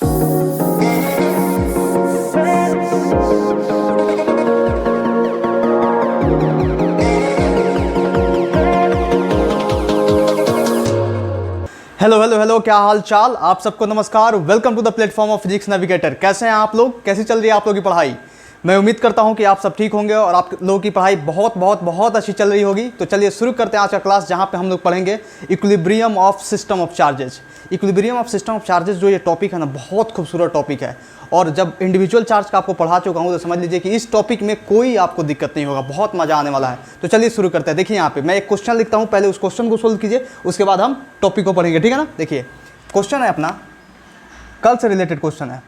Hello hello hello, क्या हाल चाल। आप सबको नमस्कार। Welcome to the platform of physics navigator. कैसे हैं आप लोग? कैसी चल रही है आप लोगों की पढ़ाई? मैं उम्मीद करता हूं कि आप सब ठीक होंगे और आप लोगों की पढ़ाई बहुत बहुत बहुत अच्छी चल रही होगी। तो चलिए शुरू करते हैं आज का क्लास, जहां पे हम लोग पढ़ेंगे equilibrium of system of charges. Equilibrium of system of charges जो ये टॉपिक है ना, बहुत खूबसूरत टॉपिक है। और जब इंडिविजुअल चार्ज का आपको पढ़ा चुका हूँ तो समझ लीजिए कि इस टॉपिक में कोई आपको दिक्कत नहीं होगा, बहुत मजा आने वाला है। तो चलिए शुरू करते हैं। देखिए यहाँ पे मैं एक क्वेश्चन लिखता हूँ, पहले उस क्वेश्चन को सोल्व कीजिए, उसके बाद हम टॉपिक को पढ़ेंगे, ठीक है ना। देखिए क्वेश्चन है अपना, कल से रिलेटेड क्वेश्चन है।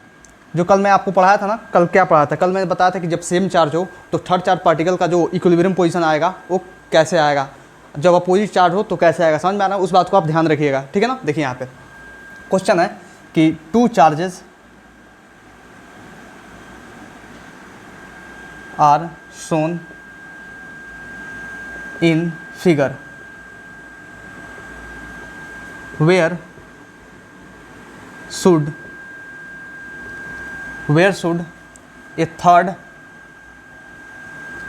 जो कल मैं आपको पढ़ाया था ना, कल क्या पढ़ाया था? कल मैंने बताया था कि जब सेम चार्ज हो तो थर्ड चार्ज पार्टिकल का जो इक्विलिब्रियम पोजीशन आएगा वो कैसे आएगा, जब अपोजिट चार्ज हो तो कैसे आएगा। समझ में आ रहा है? उस बात को आप ध्यान रखिएगा, ठीक है ना। देखिए यहाँ पे क्वेश्चन है कि two charges are shown in figure where should a third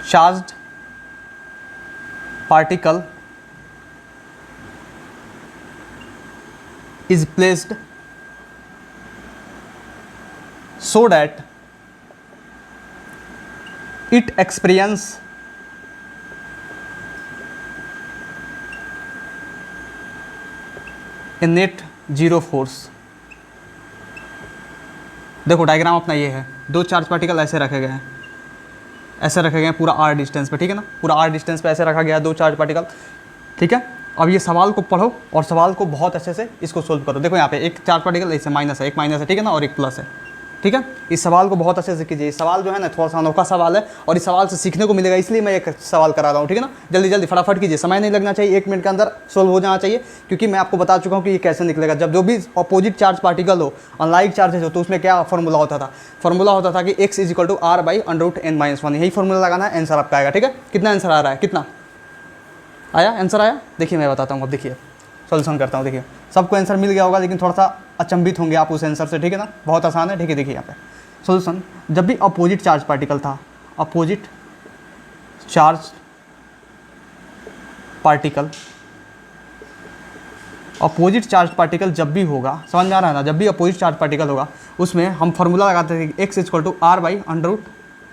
charged particle is placed so that it experience a net zero force. देखो डायग्राम अपना ये है, दो चार्ज पार्टिकल ऐसे रखे गए हैं, ऐसे रखे गए हैं पूरा r डिस्टेंस पे, ठीक है ना। पूरा r डिस्टेंस पे ऐसे रखा गया है दो चार्ज पार्टिकल, ठीक है। अब ये सवाल को पढ़ो और सवाल को बहुत अच्छे से इसको सोल्व करो। देखो यहाँ पे एक चार्ज पार्टिकल ऐसे माइनस है, एक माइनस है, ठीक है ना, और एक प्लस है, ठीक है। इस सवाल को बहुत अच्छे से कीजिए। इस सवाल जो है ना थोड़ा सा अनोखा सवाल है और इस सवाल से सीखने को मिलेगा, इसलिए मैं एक सवाल करा रहा हूँ, ठीक है ना। जल्दी जल्दी फटाफट कीजिए, समय नहीं लगना चाहिए, 1 मिनट के अंदर सोल्व हो जाना चाहिए, क्योंकि मैं आपको बता चुका हूँ कि ये कैसे निकलेगा। जब जो भी अपोजिट चार्ज पार्टिकल हो, अनलाइक चार्जेस हो, तो उसमें क्या फॉर्मूला होता था? फॉर्मूला होता था कि x = r/√n-1। यही फॉर्मूला लगाना है, आंसर आपका आएगा, ठीक है। कितना आंसर आ रहा है? कितना आया आंसर? आया? देखिए मैं बताता हूँ, अब देखिए सॉल्यूशन करता हूँ। देखिए सबको आंसर मिल गया होगा, लेकिन थोड़ा सा अचंभित होंगे आप उस आंसर से, ठीक है ना। बहुत आसान है, ठीक है। देखिए यहाँ पे सॉल्यूशन, जब भी अपोजिट चार्ज पार्टिकल था, opposite charge particle, opposite charge particle जब भी होगा, समझ में आ रहा है ना, जब भी अपोजिट चार्ज पार्टिकल होगा उसमें हम फॉर्मूला लगाते थे कि x =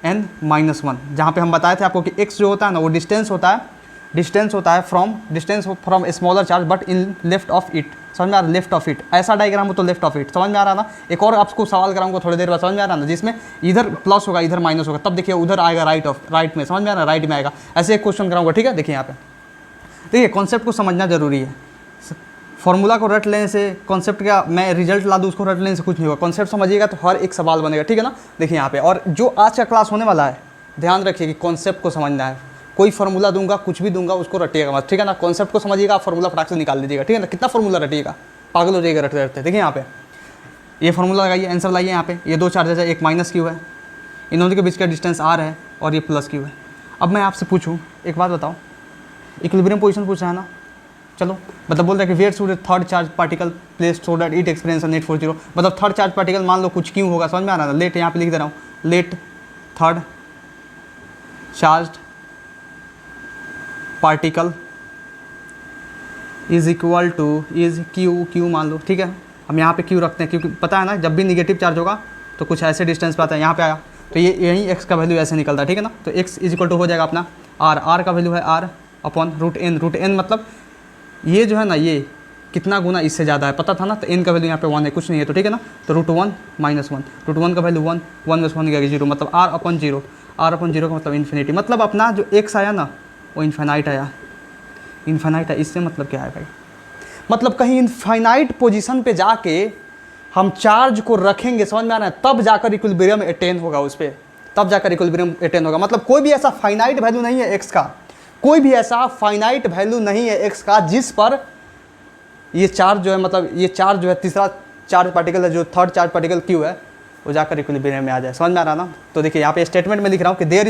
r/√n-1, जहाँ पे हम बताए थे आपको कि x जो होता है ना वो डिस्टेंस होता है from smaller charge but in left of it. समझ में आ रहा है? लेफ्ट ऑफ इट, ऐसा डायग्राम हो तो लेफ्ट ऑफ इट। समझ में आ रहा है ना। एक और आपको सवाल कराऊंगा थोड़ी देर बाद, समझ में आ रहा है ना, जिसमें इधर प्लस होगा इधर माइनस होगा, तब देखिए उधर आएगा राइट में। समझ में आ रहा है? राइट में आएगा। ऐसे एक क्वेश्चन कराऊंगा, ठीक है। देखिए यहाँ पे देखिए कॉन्सेप्ट को समझना जरूरी है। फॉर्मूला को रट लेने से, कॉन्सेप्ट का मैं रिजल्ट ला दूँ उसको रट लेने से कुछ नहीं होगा। कॉन्सेप्ट समझिएगा तो हर एक सवाल बनेगा, ठीक है ना। देखिए यहाँ पे, और जो आज का क्लास होने वाला है, ध्यान रखिए कि कॉन्सेप्ट को समझना है। कोई फॉर्मूला दूंगा, कुछ भी दूंगा, उसको रटिएगा मत, ठीक है ना। कॉन्सेप्ट को समझिएगा, फॉर्मूला फटाक से निकाल लीजिएगा, ठीक है ना। कितना फॉर्मूला रटिएगा, पागल हो जाइएगा रटते रटते। देखिए यहाँ पे ये फॉर्मूला लगाइए, आंसर लाइए। यहाँ पे ये दो चार्जेस है, एक माइनस क्यू है, इन दोनों के बीच का डिस्टेंस r है और ये प्लस क्यू है। अब मैं आपसे पूछूँ एक बात, बताओ, इक्विलिब्रियम पोजीशन पूछ रहा है ना, चलो मतलब बोल रहा है कि where should third charge particle placed so that it experience net force 0। मतलब थर्ड चार्ज पार्टिकल मान लो कुछ क्यों होगा, समझ में आ रहा है? लेट यहाँ पे लिख दे रहा हूँ, let third charge particle is equal to is Q मान लो, ठीक है। हम यहाँ पे क्यू रखते हैं क्योंकि पता है ना जब भी निगेटिव चार्ज होगा तो कुछ ऐसे डिस्टेंस पे आता है। यहाँ पे आया तो ये यही x का वैल्यू ऐसे निकलता है, ठीक है ना। तो x = हो जाएगा अपना r का वैल्यू है r/√n। मतलब ये जो है ना, ये कितना गुना इससे ज़्यादा है पता था ना। तो n का वैल्यू यहाँ पे 1 है, कुछ नहीं है, तो ठीक है ना। तो √1 - 1, √1 का वैल्यू 1 में 1 गया 0, मतलब r/0 का मतलब इन्फिनिटी। मतलब अपना जो x आया ना वो इन्फाइनाइट आया, इन्फाइनाइट है। इससे मतलब क्या है भाई? मतलब कहीं इनफाइनाइट पोजीशन पे जाके हम चार्ज को रखेंगे, समझ में आ रहा है, तब जाकर इक्विलिब्रियम अटेन होगा उस पर, तब जाकर इक्विलिब्रियम अटेन होगा। मतलब कोई भी ऐसा फाइनाइट वैल्यू नहीं है x का, कोई भी ऐसा फाइनाइट वैल्यू नहीं है x का जिस पर ये चार्ज जो है, मतलब ये चार्ज जो है तीसरा चार्ज पार्टिकल है, जो थर्ड चार्ज पार्टिकल क्यू है, वो जाकर इक्विलिब्रियम में आ जाए। समझ में आ रहा ना। तो देखिए यहाँ पे स्टेटमेंट में लिख रहा हूँ कि there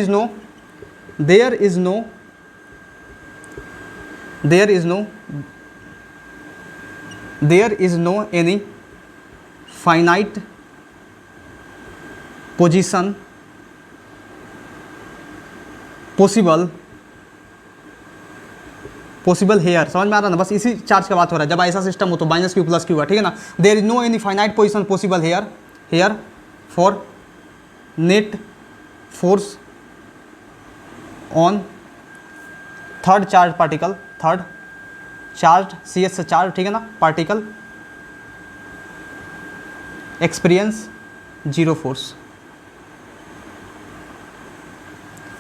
is no any finite position possible here, समझ में आ रहा है ना, बस इसी चार्ज का बात हो रहा है। जब ऐसा सिस्टम हो तो माइनस क्यू प्लस क्यू है, ठीक है ना। There is no any finite position possible here for net force on third charge particle, third charge सी एस से चार्ज, ठीक है ना, पार्टिकल एक्सपीरियंस जीरो फोर्स।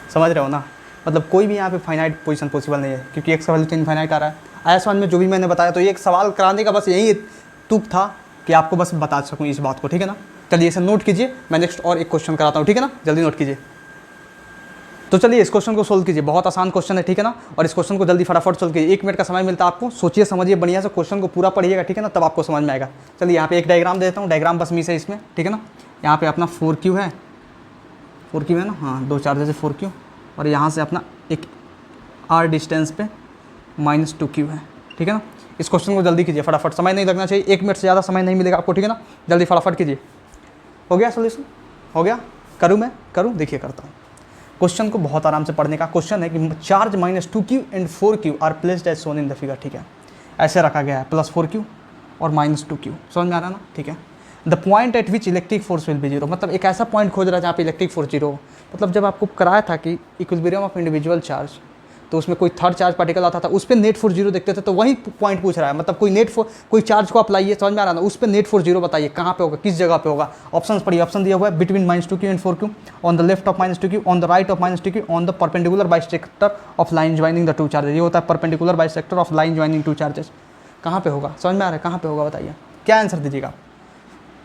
समझ रहे हो ना, मतलब कोई भी यहाँ पे फाइनाइट पोजीशन पॉसिबल नहीं है, क्योंकि एक्स का वैल्यू तो इनफाइनाइट आ रहा है। आयसमान में जो भी मैंने बताया, तो ये एक सवाल कराने का बस यही तुक था कि आपको बस बता सकूँ इस बात को, ठीक है ना। चलिए इसे नोट कीजिए, मैं नेक्स्ट और एक क्वेश्चन कराता हूँ, ठीक है ना, जल्दी नोट कीजिए। तो चलिए इस क्वेश्चन को सोल्व कीजिए, बहुत आसान क्वेश्चन है, ठीक है ना। और इस क्वेश्चन को जल्दी फटाफट सोल्व कीजिए, 1 मिनट का समय मिलता है आपको, सोचिए समझिए बढ़िया से, क्वेश्चन को पूरा पढ़िएगा, ठीक है ना, तब आपको समझ में आएगा। चलिए यहाँ पे एक डायग्राम देता हूँ, डायग्राम बस मिस है इसमें, ठीक है ना। यहाँ पे अपना 4Q है, 4Q है ना, हाँ, 2 चार्जेस है 4Q, और यहाँ से अपना एक R डिस्टेंस पे -2Q है, ठीक है ना। इस क्वेश्चन को जल्दी कीजिए फटाफट, समय नहीं लगना चाहिए, 1 मिनट से ज़्यादा समय नहीं मिलेगा आपको, ठीक है ना। जल्दी फटाफट कीजिए। हो गया सोल्यूशन, हो गया, करूँ मैं, करूँ, देखिए करता हूँ। क्वेश्चन को बहुत आराम से पढ़ने का क्वेश्चन है कि charge -2Q and 4Q are placed as shown in the figure, ठीक है। ऐसे रखा गया है +4Q और -2Q, समझ में आ रहा है ना, ठीक है। The point eight which electric force will be zero, मतलब एक ऐसा पॉइंट खोज रहा है जहाँ पे इलेक्ट्रिक फोर्स जीरो हो। मतलब जब आपको कराया था कि इक्विलिब्रियम ऑफ इंडिविजुअल चार्ज, तो उसमें कोई थर्ड चार्ज पार्टिकल आता था, उस पर नेट फोर्स जीरो देखते थे, तो वही पॉइंट पूछ रहा है। मतलब कोई चार्ज को अप्लाई है, समझ में आ रहा है ना, उस पर नेट फोर्स जीरो बताइए कहाँ पे होगा, किस जगह पे होगा। ऑप्शन पढ़िए, ऑप्शन दिया हुआ है between -2Q and 4Q, on the left of -2Q, on the right of -2Q, on the perpendicular bisector of line joining the two charges. ये होता है perpendicular bisector of line joining two charges. कहाँ पे होगा, समझ में आ रहा है, कहाँ पे होगा बताइए, क्या आंसर दीजिएगा।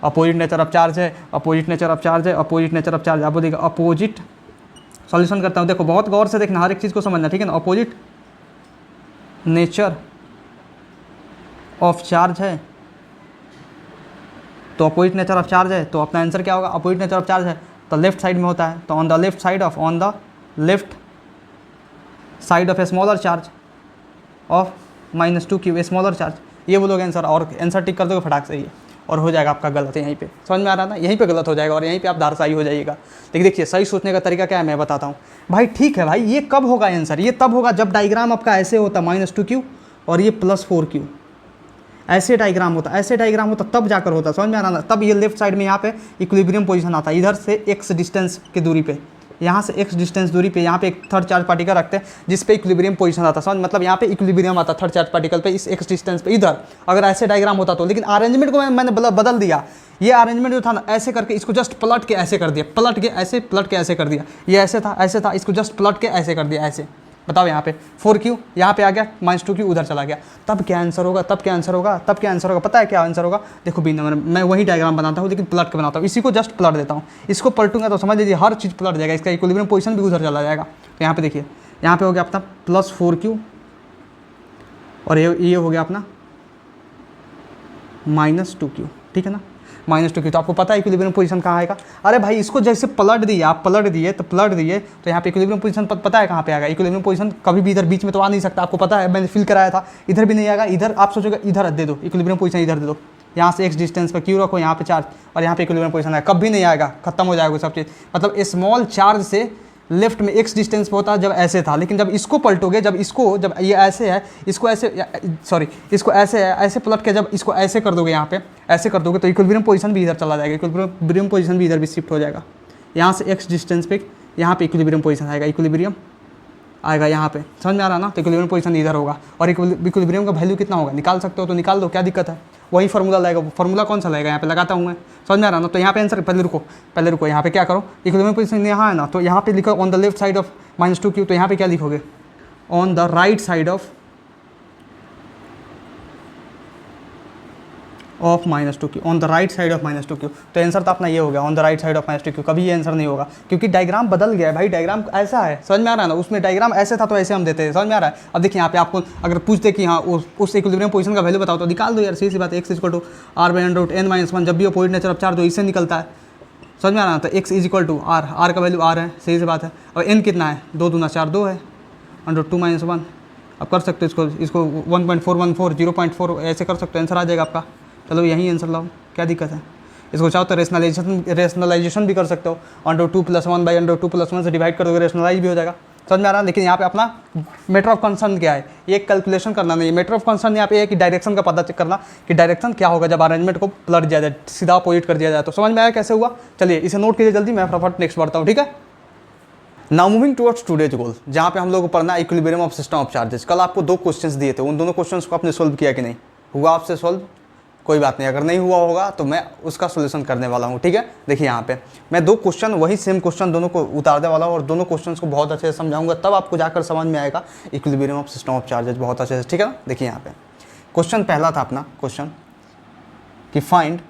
अपोजिट नेचर ऑफ चार्ज है, अपोजिट नेचर ऑफ चार्ज है, अपोजिट नेचर ऑफ चार्ज, आप बोलिएगा अपोजिट। सॉल्यूशन करता हूँ, देखो बहुत गौर से देखना, हर एक चीज़ को समझना, ठीक है ना। अपोजिट नेचर ऑफ चार्ज है, तो अपोजिट नेचर ऑफ चार्ज है, तो अपना आंसर क्या होगा, अपोजिट नेचर ऑफ चार्ज है तो लेफ्ट साइड में होता है, तो on the left side of A smaller charge of -2Q smaller charge, ये बोलोगे आंसर, और आंसर टिक कर दोगे फटाक से, ये और हो जाएगा आपका गलत है। यहीं पे समझ में आ रहा था, यहीं पे गलत हो जाएगा और यहीं पे आप धारसाई हो जाइएगा। लेकिन देखिए सही सोचने का तरीका क्या है मैं बताता हूँ भाई। ठीक है भाई, ये कब होगा आंसर, ये तब होगा जब डायग्राम आपका ऐसे होता -2Q और ये +4Q, ऐसे डायग्राम होता, ऐसे डायग्राम होता तब जाकर होता, समझ में आ रहा ना। तब ये लेफ्ट साइड में यहाँ पे इक्विलिब्रियम पोजीशन आता है, इधर से x डिस्टेंस की दूरी पे, यहाँ से x डिस्टेंस दूरी पे यहाँ पे एक थर्ड चार्ज पार्टिकल रखते हैं जिस पे इक्विलिब्रियम पोजीशन आता है, समझ, मतलब यहाँ पे इक्विलिब्रियम आता थर्ड चार्ज पार्टिकल पे इस x डिस्टेंस पे इधर, अगर ऐसे डायग्राम होता तो। लेकिन अरेंजमेंट को मैंने बदल दिया, ये अरेंजमेंट जो था ना ऐसे करके इसको जस्ट पलट के ऐसे कर दिया, पलट के ऐसे कर दिया, ये ऐसे था, इसको जस्ट पलट के ऐसे कर दिया, ऐसे। बताओ यहाँ पे 4Q यहाँ पे आ गया, -2Q उधर चला गया, तब क्या आंसर होगा, तब क्या आंसर होगा, पता है क्या आंसर होगा। देखो बी नंबर, मैं वही डायग्राम बनाता हूँ लेकिन पलट के बनाता हूँ, इसी को जस्ट पलट देता हूँ, इसको पलटूंगा तो समझ लीजिए हर चीज़ पलट जाएगा, इसका इक्विलिब्रियम पोजीशन भी उधर चला जाएगा। तो यहाँ पे देखिए, यहाँ पे हो गया अपना +4Q और ये हो गया अपना -2Q, ठीक है ना, -2Q। तो आपको पता है इक्विलिब्रियम पोजीशन कहाँ आएगा। अरे भाई इसको जैसे पलट दिए, आप पलट दिए तो यहाँ पे इक्विलिब्रियम पोजीशन पता है कहाँ पे आएगा। इक्विलिब्रियम पोजीशन कभी भी इधर बीच में तो आ नहीं सकता, आपको पता है, मैंने फिल कराया था, इधर भी नहीं आएगा। इधर आप सोचोगे इधर दे दो इक्विलिब्रियम पोजीशन, इधर दे दो, यहाँ से x डिस्टेंस पर Q रखो, यहाँ पे चार्ज और यहाँ पे इक्विलिब्रियम पोजीशन आएगा, कभी नहीं आएगा, खत्म हो जाएगा सब चीज़। मतलब स्मॉल चार्ज से लेफ्ट में x डिस्टेंस पे होता है जब ऐसे था, लेकिन जब इसको पलटोगे, जब ये ऐसे है, इसको ऐसे है, ऐसे पलट के जब इसको ऐसे कर दोगे, यहाँ पे ऐसे कर दोगे तो इक्विलिब्रियम पोजीशन भी इधर चला जाएगा, इक्विलिब्रियम पोजीशन भी इधर भी शिफ्ट हो जाएगा। यहाँ से x डिस्टेंस पे यहाँ पे इक्विलिब्रियम पोजीशन आएगा, इक्विलिब्रियम आएगा यहाँ पे, समझ में आ रहा ना। तो इक्विलिब्रियम पोजीशन इधर होगा और इक्विलिब्रियम का वैल्यू कितना होगा निकाल सकते हो तो निकाल दो, क्या दिक्कत है। वही फार्मूला लगेगा, फार्मूला कौन सा लगेगा यहाँ पे लगाता हूँ मैं, समझ में आ रहा ना। तो यहाँ पे आंसर पहले रुको, यहाँ पे क्या करो, इक्विलिब्रियम पोजीशन यहाँ है ना, तो यहाँ पे लिखो on the left side of -2Q, तो यहाँ पे क्या लिखोगे, on the right side of -2Q, on the right side of -2Q। तो आंसर तो अपना ये हो गया, on the right side of -2Q। कभी ये आंसर नहीं होगा क्योंकि डायग्राम बदल गया है भाई, डायग्राम ऐसा है, समझ में आ रहा है ना। उसमें डायग्राम ऐसे था तो ऐसे हम देते हैं, समझ में आ रहा है। अब देखिए यहाँ पे आपको अगर पूछते कि हाँ उस इक्विलिब्रियम पोजीशन का वैल्यू बताओ तो निकाल दो यार, सीधी सी बात है, x = r/n-1, जब भी अपोजिट नेचर ऑफ चार्ज हो इससे निकलता है, समझ में आ रहा है। तो x = r का वैल्यू r है, सही सी बात है। और n कितना है, 2 दूना 4 2 है, √2 - 1। अब कर सकते हो इसको 1.414 0.4 ऐसे कर सकते हो, आंसर आ जाएगा आपका। चलो यही आंसर लाओ, क्या दिक्कत है। इसको चाहो तो रेशनलाइजेशन भी कर सकते हो, अंडर 2+1 बाई अंडर 2+1 से डिवाइड कर दोगे, रेशनलाइज भी हो जाएगा। समझ में आ रहा है। लेकिन यहाँ पे अपना मैटर ऑफ कंसर्न क्या है, ये कैलकुलेशन करना नहीं है। मैटर ऑफ कंसर्न यहाँ पे है कि डायरेक्शन का पता चेक करना कि डायरेक्शन क्या होगा जब अरेंजमेंट को पलट दिया जाए, सीधा अपोजिट कर दिया जाए। तो समझ में आया कैसे हुआ। चलिए इसे नोट कीजिए जल्दी, मैं फटाफट नेक्स्ट बढ़ता हूँ, ठीक है। नाउ मूविंग टुवर्ड्स टुडेज गोल, जहाँ पे हम लोग को पढ़ना है equilibrium of system of charges. कल आपको 2 क्वेश्चंस दिए थे, उन दोनों क्वेश्चंस को आपने सोल्व किया कि नहीं, हुआ आपसे सोल्व? कोई बात नहीं, अगर नहीं हुआ होगा तो मैं उसका सोल्यूशन करने वाला हूँ, ठीक है। देखिए यहाँ पे मैं 2 क्वेश्चन, वही सेम क्वेश्चन दोनों को उतारने वाला हूँ और दोनों क्वेश्चंस को बहुत अच्छे से समझाऊंगा, तब आपको जाकर समझ में आएगा equilibrium of system of charges बहुत अच्छे से, ठीक है ना। देखिए यहाँ पे क्वेश्चन पहला था अपना क्वेश्चन कि find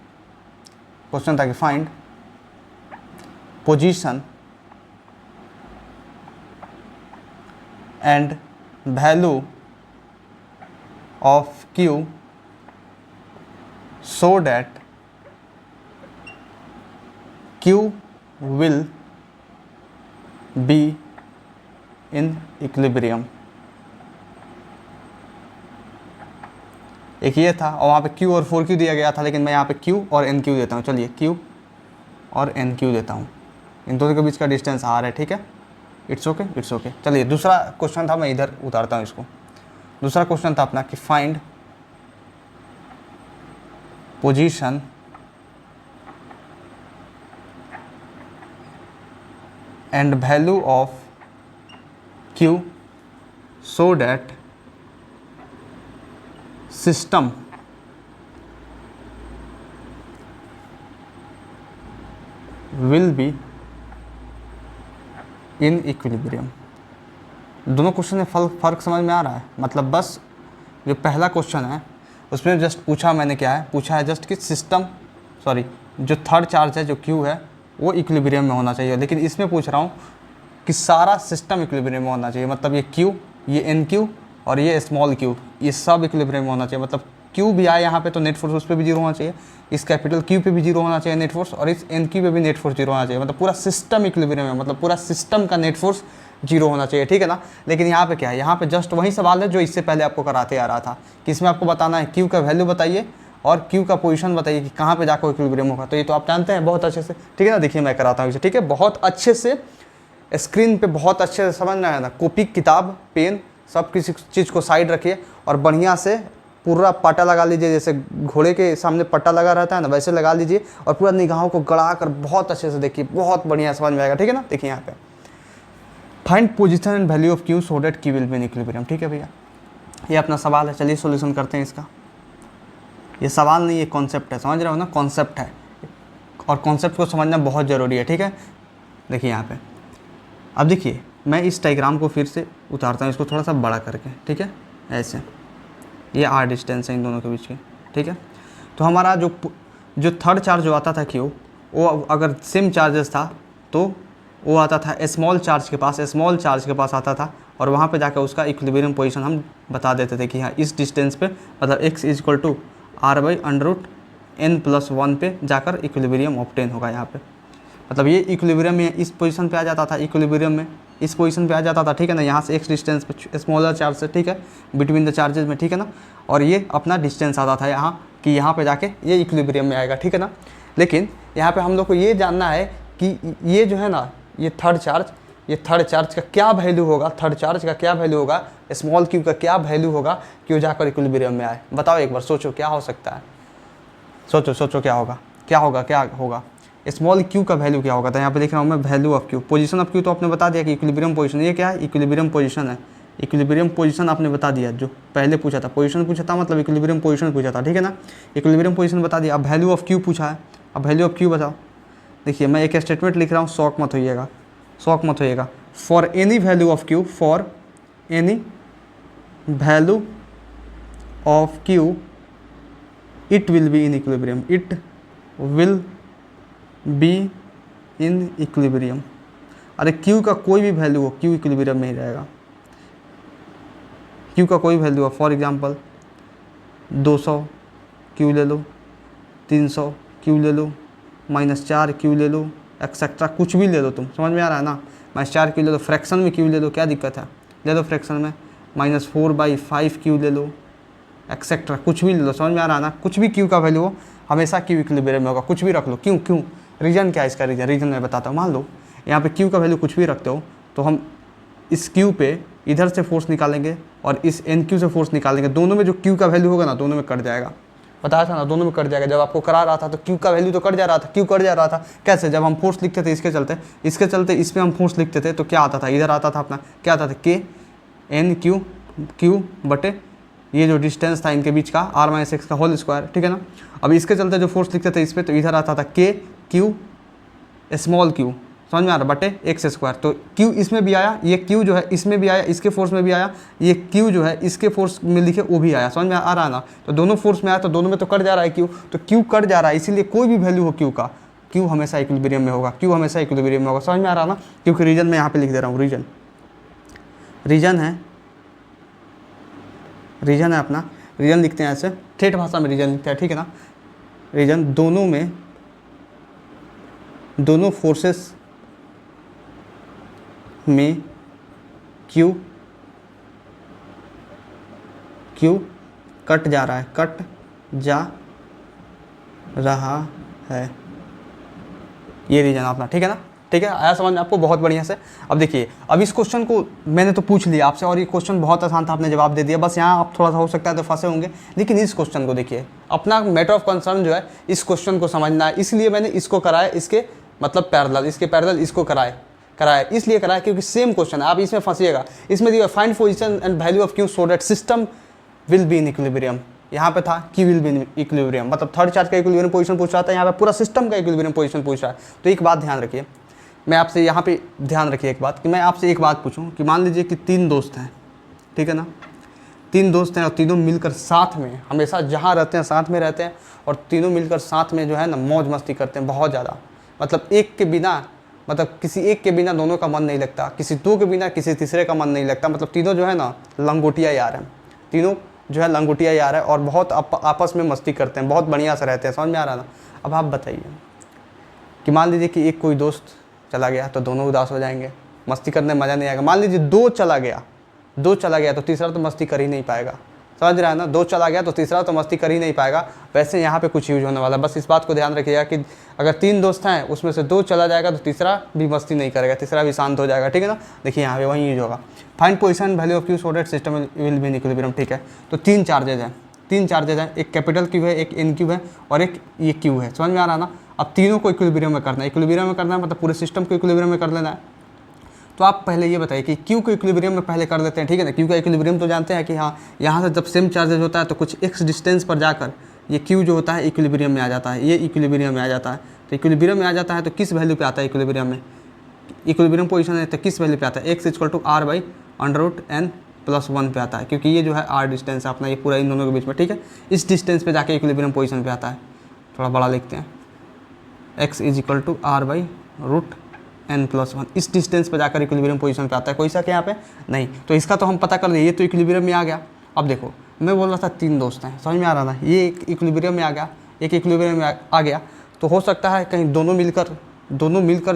position and value of Q so that Q will be in equilibrium। एक ये था और वहाँ पे Q और 4Q दिया गया था, लेकिन मैं यहाँ पे Q और NQ देता हूँ। चलिए Q और NQ देता हूँ, इन दोनों के बीच का डिस्टेंस R है, ठीक है। It's okay. चलिए दूसरा क्वेश्चन था, मैं इधर उतारता हूँ इसको। दूसरा क्वेश्चन था अपना कि find position and value of Q so that system will be in equilibrium. दोनों क्वेश्चन में फ़र्क समझ में आ रहा है। मतलब बस जो पहला क्वेश्चन है उसमें जस्ट पूछा मैंने क्या है, पूछा है जस्ट कि जो थर्ड चार्ज है जो Q है वो इक्विलिब्रियम में होना चाहिए, लेकिन इसमें पूछ रहा हूँ कि सारा सिस्टम इक्विलिब्रियम में होना चाहिए। मतलब ये Q, ये NQ और ये स्मॉल q, ये सब इक्विलिब्रियम में होना चाहिए। मतलब Q भी आए यहाँ पे तो नेट फोर्स उस पर भी 0 होना चाहिए, इस कैपिटल Q पे भी 0 होना चाहिए नेट फोर्स, और इस NQ पे भी नेट फोर्स 0 होना चाहिए। मतलब पूरा सिस्टम इक्विलिब्रियम है, मतलब पूरा सिस्टम का नेट फोर्स 0 होना चाहिए, ठीक है ना। लेकिन यहाँ पे क्या है, यहाँ पे जस्ट वही सवाल है जो इससे पहले आपको कराते आ रहा था कि इसमें आपको बताना है Q का वैल्यू बताइए और Q का पोजीशन बताइए कि कहाँ पे जाकर इक्विलिब्रियम होगा। तो ये तो आप जानते हैं बहुत अच्छे से, ठीक है ना। देखिए मैं कराता हूँ इसे, ठीक है, बहुत अच्छे से स्क्रीन पे बहुत अच्छे से समझना है ना। कॉपी, किताब, पेन सब किसी चीज़ को साइड रखिए और बढ़िया से पूरा पट्टा लगा लीजिए, जैसे घोड़े के सामने पट्टा लगा रहता है ना, वैसे लगा लीजिए और पूरा निगाहों को गड़ा कर बहुत अच्छे से देखिए, बहुत बढ़िया समझ में आएगा, ठीक है ना। देखिए यहाँ पे find position and value of Q so that Q will be in equilibrium, ठीक है भैया। ये अपना सवाल है, चलिए सॉल्यूशन करते हैं इसका। ये सवाल नहीं, ये कॉन्सेप्ट है, समझ रहे हो ना, कॉन्सेप्ट है और कॉन्सेप्ट को समझना बहुत ज़रूरी है, ठीक है। देखिए यहाँ पे अब देखिए मैं इस डायग्राम को फिर से उतारता हूँ, इसको थोड़ा सा बड़ा करके, ठीक है, ऐसे। ये R डिस्टेंस है इन दोनों के बीच के, ठीक है। तो हमारा जो थर्ड चार्ज जो आता था Q, वो अगर सेम चार्जेस था तो वो आता था स्मॉल चार्ज के पास आता था और वहाँ पे जाकर उसका इक्विलिब्रियम पोजीशन हम बता देते थे कि हाँ इस डिस्टेंस पे, मतलब x = R/√n+1 पे जाकर इक्विलिब्रियम ऑब्टेन होगा यहाँ पे। मतलब ये इक्विलिब्रियम में इस पोजीशन पे आ जाता था, इक्विलिब्रियम में इस पोजीशन पे आ जाता था, ठीक है ना। यहाँ से x डिस्टेंस पे स्मॉलर चार्ज से, ठीक है, बिटवीन द चार्जेस में, ठीक है ना। और ये अपना डिस्टेंस आता था यहाँ कि यहाँ पे जाके ये इक्विलिब्रियम में आएगा, ठीक है ना। लेकिन यहाँ पे हम लोग को ये जानना है कि ये जो है ना, ये थर्ड चार्ज का क्या वैल्यू होगा, स्मॉल q का क्या वैल्यू होगा कि वो जाकर इक्विलिब्रियम में आए। बताओ एक बार, सोचो क्या हो सकता है, सोचो क्या होगा स्मॉल q का वैल्यू क्या होगा। तो यहाँ पे देख रहा हूँ मैं value of q, position of q तो आपने बता दिया कि इक्विलिब्रियम पोजीशन, ये क्या है, इक्विलिब्रियम पोजीशन है। इक्विलिब्रियम पोजीशन आपने बता दिया, जो पहले पूछा था पोजीशन पूछा था, मतलब इक्विलिब्रियम पोजीशन पूछा था, ठीक है ना। इक्विलिब्रियम पोजीशन बता दिया। अब वैल्यू ऑफ q पूछा है, अब वैल्यू ऑफ q बताओ। देखिए मैं एक स्टेटमेंट लिख रहा हूँ, शॉक मत होइएगा। For any value of q, for any value of q it will be in equilibrium, it will be in equilibrium. अरे q का कोई भी वैल्यू हो, q इक्विलिब्रियम में ही रहेगा। q का कोई वैल्यू हो, फॉर एग्जांपल 200 q ले लो, 300 q ले लो, -4 q ले लो, एक्सेट्रा कुछ भी ले लो तुम, समझ में आ रहा है ना। -4 q ले लो, फ्रैक्शन में q ले लो, क्या दिक्कत है, ले लो फ्रैक्शन में। -4/5 q ले लो, एक्सेट्रा कुछ भी ले लो, समझ में आ रहा है ना। कुछ भी q का वैल्यू हो हमेशा क्यू इक्विलिब्रियम में होगा, कुछ भी रख लो। क्यों क्यों रीजन क्या है इसका? रीजन मैं बताता हूँ। मान लो यहाँ पे क्यू का वैल्यू कुछ भी रखते हो, तो हम इस क्यू पे इधर से फोर्स निकालेंगे और इस एन क्यू से फोर्स निकालेंगे, दोनों में जो क्यू का वैल्यू होगा ना, दोनों में कट जाएगा। बताया था ना, दोनों में कट जाएगा। जब आपको करा रहा था तो क्यू का वैल्यू तो कट जा रहा था। क्यू कट जा रहा था कैसे? जब हम फोर्स लिखते थे इसके चलते इस पर हम फोर्स लिखते थे तो क्या आता था? इधर आता था अपना, क्या आता था? के एन क्यू बटे ये जो डिस्टेंस था इनके बीच का आर माइनस एक्स का होल स्क्वायर, ठीक है ना। अब इसके चलते जो फोर्स लिखते थे इस पर, तो इधर आता था के क्यू स्मॉल क्यू, समझ में आ रहा, बटे एक्स स्क्वायर। तो क्यू इसमें भी आया, ये क्यू जो है इसमें भी आया, इसके फोर्स में भी आया, ये क्यू जो है इसके फोर्स में लिखे वो भी आया, समझ में आ रहा है ना। तो दोनों फोर्स में आया तो दोनों में तो कट जा रहा है क्यू, तो क्यू कट जा रहा है, इसीलिए कोई भी वैल्यू हो क्यू का, क्यू हमेशा इक्विलिब्रियम में होगा, क्यू हमेशा इक्विलिब्रियम में होगा, समझ में आ रहा ना। क्योंकि रीजन मैं यहाँ पे लिख दे रहा हूँ, रीजन है अपना, रीजन लिखते हैं ऐसे, ठेठ भाषा में रीजन लिखते हैं, ठीक है ना। रीजन दोनों फोर्सेस में क्यू कट जा रहा है, ये रीजन अपना, ठीक है ना। ठीक है, आया समझ में आपको? बहुत बढ़िया से। अब देखिए, अब इस क्वेश्चन को मैंने तो पूछ लिया आपसे और ये क्वेश्चन बहुत आसान था, आपने जवाब दे दिया। बस यहाँ आप थोड़ा सा हो सकता है तो फंसे होंगे, लेकिन इस क्वेश्चन को देखिए, अपना मैटर ऑफ कंसर्न जो है इस क्वेश्चन को समझना है, इसलिए मैंने इसको कराया, इसके मतलब पैरेलल, इसके पैरेलल इसको कराया इसलिए कराया क्योंकि सेम क्वेश्चन है, आप इसमें फंसिएगा। इसमें दिया find position and value of Q so that system will be in equilibrium, यहाँ पे था Q will be in equilibrium, मतलब थर्ड चार्ज का इक्विलिब्रियम पोजीशन पूछ रहा था, यहाँ पे पूरा सिस्टम का इक्विलिब्रियम पोजीशन पूछ रहा है। तो एक बात ध्यान रखिए, मैं आपसे यहाँ पे ध्यान रखिए एक बात, कि मैं आपसे एक बात पूछूं कि मान लीजिए कि 3 दोस्त हैं, ठीक है ना, 3 दोस्त हैं और तीनों मिलकर साथ में हमेशा जहाँ रहते हैं साथ में रहते हैं, और तीनों मिलकर साथ में जो है ना मौज मस्ती करते हैं बहुत ज़्यादा। मतलब किसी एक के बिना दोनों का मन नहीं लगता, किसी दो के बिना किसी तीसरे का मन नहीं लगता। मतलब तीनों जो है ना लंगोटिया यार हैं, तीनों जो है लंगोटिया यार है, और बहुत आपस में मस्ती करते हैं, बहुत बढ़िया से रहते हैं, समझ में आ रहा ना। अब आप बताइए कि मान लीजिए कि एक कोई दोस्त चला गया तो दोनों उदास हो जाएंगे, मस्ती करने में मज़ा नहीं आएगा। मान लीजिए दो चला गया तो तीसरा तो मस्ती कर ही नहीं पाएगा, समझ रहा है ना। 2 चला गया तो तीसरा तो मस्ती कर ही नहीं पाएगा। वैसे यहाँ पे कुछ यूज होने वाला, बस इस बात को ध्यान रखिएगा कि अगर 3 दोस्त हैं उसमें से 2 चला जाएगा तो तीसरा भी मस्ती नहीं करेगा, तीसरा भी शांत हो जाएगा, ठीक है ना। देखिए यहाँ पे वही यूज होगा, find position value of Q so that system will be in equilibrium, ठीक है। तो 3 चार्जेज हैं, एक कैपिटल क्यू है, एक एन क्यू है और एक ये क्यू है, समझ में आ रहा ना। अब तीनों को इक्विलिब्रियम में करना है, मतलब पूरे सिस्टम को इक्विलिब्रियम में कर लेना है। तो आप पहले ये बताइए कि क्यू को इक्विलिब्रियम में पहले कर देते हैं, ठीक है ना। क्यू का इक्विलिब्रियम तो जानते हैं कि हाँ, यहाँ से जब सेम चार्जेज होता है तो कुछ एक्स डिस्टेंस पर जाकर ये क्यू जो होता है इक्विलिब्रियम में आ जाता है, ये इक्विलिब्रियम में आ जाता है। तो इक्विलिब्रियम में आ जाता है तो किस वैल्यू पे आता है इक्विलिब्रियम में? इक्विलिब्रियम पोजीशन है तो किस वैल्यू पे आता है? X equal to r by √n+1 पे आता है, क्योंकि ये जो है आर डिस्टेंस है अपना, ये पूरा इन दोनों के बीच में, ठीक है। इस डिस्टेंस पे जाके इक्विलिब्रियम पोजीशन पे आता है। थोड़ा बड़ा लिखते हैं, x is equal to r by √n+1, इस डिस्टेंस पे जाकर इक्विलिब्रियम पोजीशन पे आता है। कोई शक यहाँ पे नहीं। तो इसका तो हम पता कर लिए, ये तो इक्विलिब्रियम में आ गया। अब देखो, मैं बोल रहा था 3 दोस्त हैं, समझ में आ रहा था, ये एक इक्विलिब्रियम में आ गया, एक इक्विलिब्रियम में आ गया। तो हो सकता है कहीं दोनों मिलकर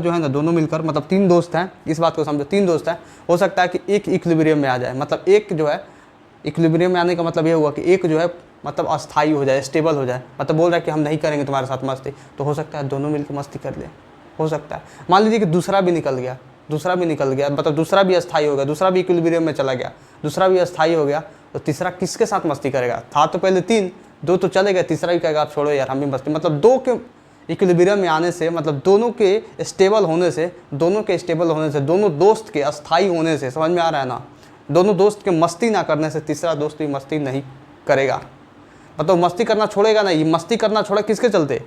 जो है ना, दोनों मिलकर मतलब 3 दोस्त हैं, इस बात को समझो, 3 दोस्त हैं, हो सकता है कि एक इक्विलिब्रियम में आ जाए। मतलब एक जो है इक्विलिब्रियम में आने का मतलब ये हुआ कि एक जो है मतलब अस्थायी हो जाए, स्टेबल हो जाए। मतलब बोल रहा है कि हम नहीं करेंगे तुम्हारे साथ मस्ती, तो हो सकता है दोनों मिलकर मस्ती कर ले, हो सकता है। मान लीजिए कि दूसरा भी निकल गया, मतलब दूसरा भी अस्थायी हो गया, दूसरा भी इक्विलिब्रियम में चला गया, दूसरा भी अस्थायी हो गया, तो तीसरा किसके साथ मस्ती करेगा? था तो पहले 3, 2 तो चले गए, तीसरा भी कहेगा आप छोड़ो यार हम भी मस्ती। मतलब 2 के इक्विलिब्रियम में आने से, मतलब दोनों के स्टेबल होने से, दोनों दोस्त के अस्थायी होने से, समझ में आ रहा है ना, दोनों दोस्त के मस्ती ना करने से तीसरा दोस्त भी मस्ती नहीं करेगा। मतलब मस्ती करना छोड़ेगा ना, ये मस्ती करना छोड़ा किसके चलते?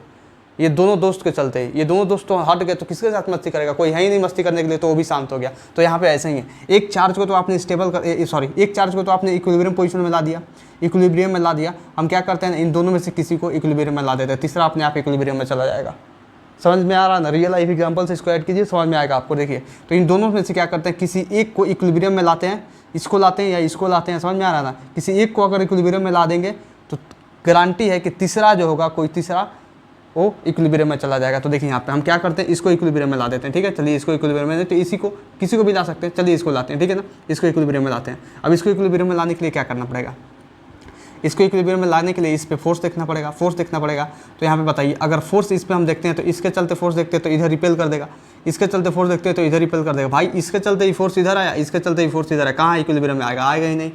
ये दोनों दोस्त के चलते। ये दोनों दोस्त तो हट गए तो किसके साथ मस्ती करेगा? कोई है ही नहीं मस्ती करने के लिए, तो वो भी शांत हो गया। तो यहाँ पे ऐसे ही है, एक चार्ज को तो आपने इक्विलिब्रियम पोजीशन में ला दिया, इक्विलिब्रियम में ला दिया। हम क्या करते हैं, इन दोनों में से किसी को इक्विलिब्रियम में ला देते हैं, तीसरा अपने आप इक्विलिब्रियम में चला जाएगा। समझ में आ रहा ना? रियल लाइफ एग्जांपल से इसको ऐड कीजिए, समझ में आएगा आपको। देखिए, तो इन दोनों में से क्या करते हैं, किसी एक को इक्विलिब्रियम में लाते हैं, इसको लाते हैं या इसको लाते हैं, समझ में आ रहा ना। किसी एक को अगर इक्विलिब्रियम में ला देंगे तो गारंटी है कि तीसरा जो होगा, कोई तीसरा वो इक्विलिब्रियम में चला जाएगा। तो देखिए यहाँ पे हम क्या करते हैं, इसको इक्विलिब्रियम में ला देते हैं, ठीक है। चलिए इसको इक्विलिब्रियम में, तो इसी को किसी को भी ला सकते हैं, चलिए इसको लाते हैं, ठीक है ना। इसको इक्विलिब्रियम में लाते हैं। अब इसको इक्विलिब्रियम में लाने के लिए क्या करना पड़ेगा, इसको इक्विलिब्रियम में लाने के लिए इस पे फोर्स देखना पड़ेगा, फोर्स देखना पड़ेगा। तो यहाँ पे बताइए, अगर फोर्स इस पे हम देखते हैं तो इसके चलते फोर्स देखते हैं तो इधर रिपेल कर देगा, इसके चलते फोर्स देखते हैं तो इधर रिपेल कर देगा। भाई इसके चलते ही फोर्स इधर आया, इसके चलते ही फोर्स इधर आया, कहाँ इक्विलिब्रियम में आएगा? आएगा ही नहीं।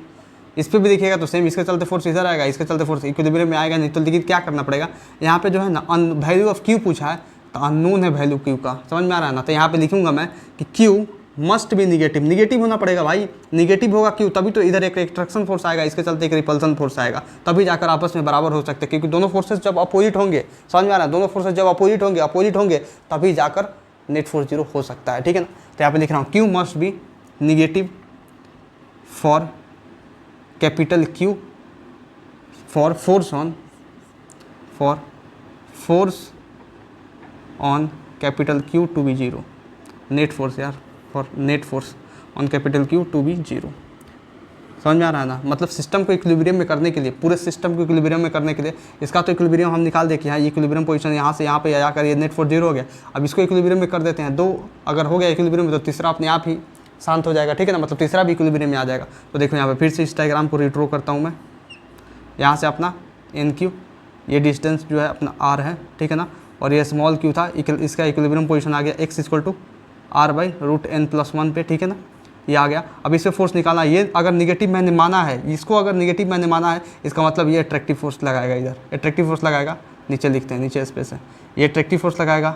इस पर भी देखिएगा तो सेम, इसके चलते फोर्स इधर आएगा, इसके चलते फोर्स इक्विलिब्रियम में आएगा नहीं। तो लेकिन क्या करना पड़ेगा यहाँ पे जो है ना, वैल्यू ऑफ क्यू पूछा है तो अननोन है वैल्यू क्यू का, समझ में आ रहा है ना। तो यहाँ पे लिखूंगा मैं कि Q must be negative, negative होना पड़ेगा भाई, निगेटिव होगा क्यू तभी तो इधर एक एट्रैक्शन फोर्स आएगा, इसके चलते एक रिपल्सन फोर्स आएगा, तभी जाकर आपस में बराबर हो सकते हैं। क्योंकि दोनों फोर्सेस जब अपोजिट होंगे, समझ में आ रहा है, दोनों फोर्सेस जब अपोजिट होंगे तभी जाकर नेट फोर्स जीरो हो सकता है, ठीक है ना। तो यहाँ पे लिख रहा हूँ Q must be negative for capital Q for force on capital Q to be zero, net force यार, for net force on capital Q to be zero. समझ में आ रहा है ना। मतलब सिस्टम को इक्विलिब्रियम में करने के लिए, पूरे सिस्टम को इक्विलिब्रियम में करने के लिए, इसका तो इक्विलिब्रियम हम निकाल दे कि यहाँ इक्विलिब्रियम पोजीशन यहाँ से यहाँ पे जाकर ये नेट फोर्स जीरो हो गया। अब इसको इक्विलिब्रियम में कर देते हैं, दो अगर हो गया इक्विलिब्रियम में तो तीसरा अपने आप ही शांत हो जाएगा, ठीक है ना। मतलब तीसरा भी इक्विलिब्रियम में आ जाएगा। तो देखो यहाँ पे फिर से इस डायग्राम को रिड्रॉ करता हूँ मैं। यहाँ से अपना एन क्यू, ये डिस्टेंस जो है अपना आर है, ठीक है ना, और ये स्मॉल क्यू था, इसका इक्विलिब्रियम पोजीशन आ गया x equal to r by root n plus one पे, ठीक है ना, ये आ गया। अब इससे फोर्स निकालना, ये अगर निगेटिव मैंने माना है, इसको अगर निगेटिव मैंने माना है, इसका मतलब ये अट्रैक्टिव फोर्स लगाएगा, इधर अट्रैक्टिव फोर्स लगाएगा, नीचे लिखते हैं, नीचे स्पेस है, ये अट्रैक्टिव फोर्स लगाएगा,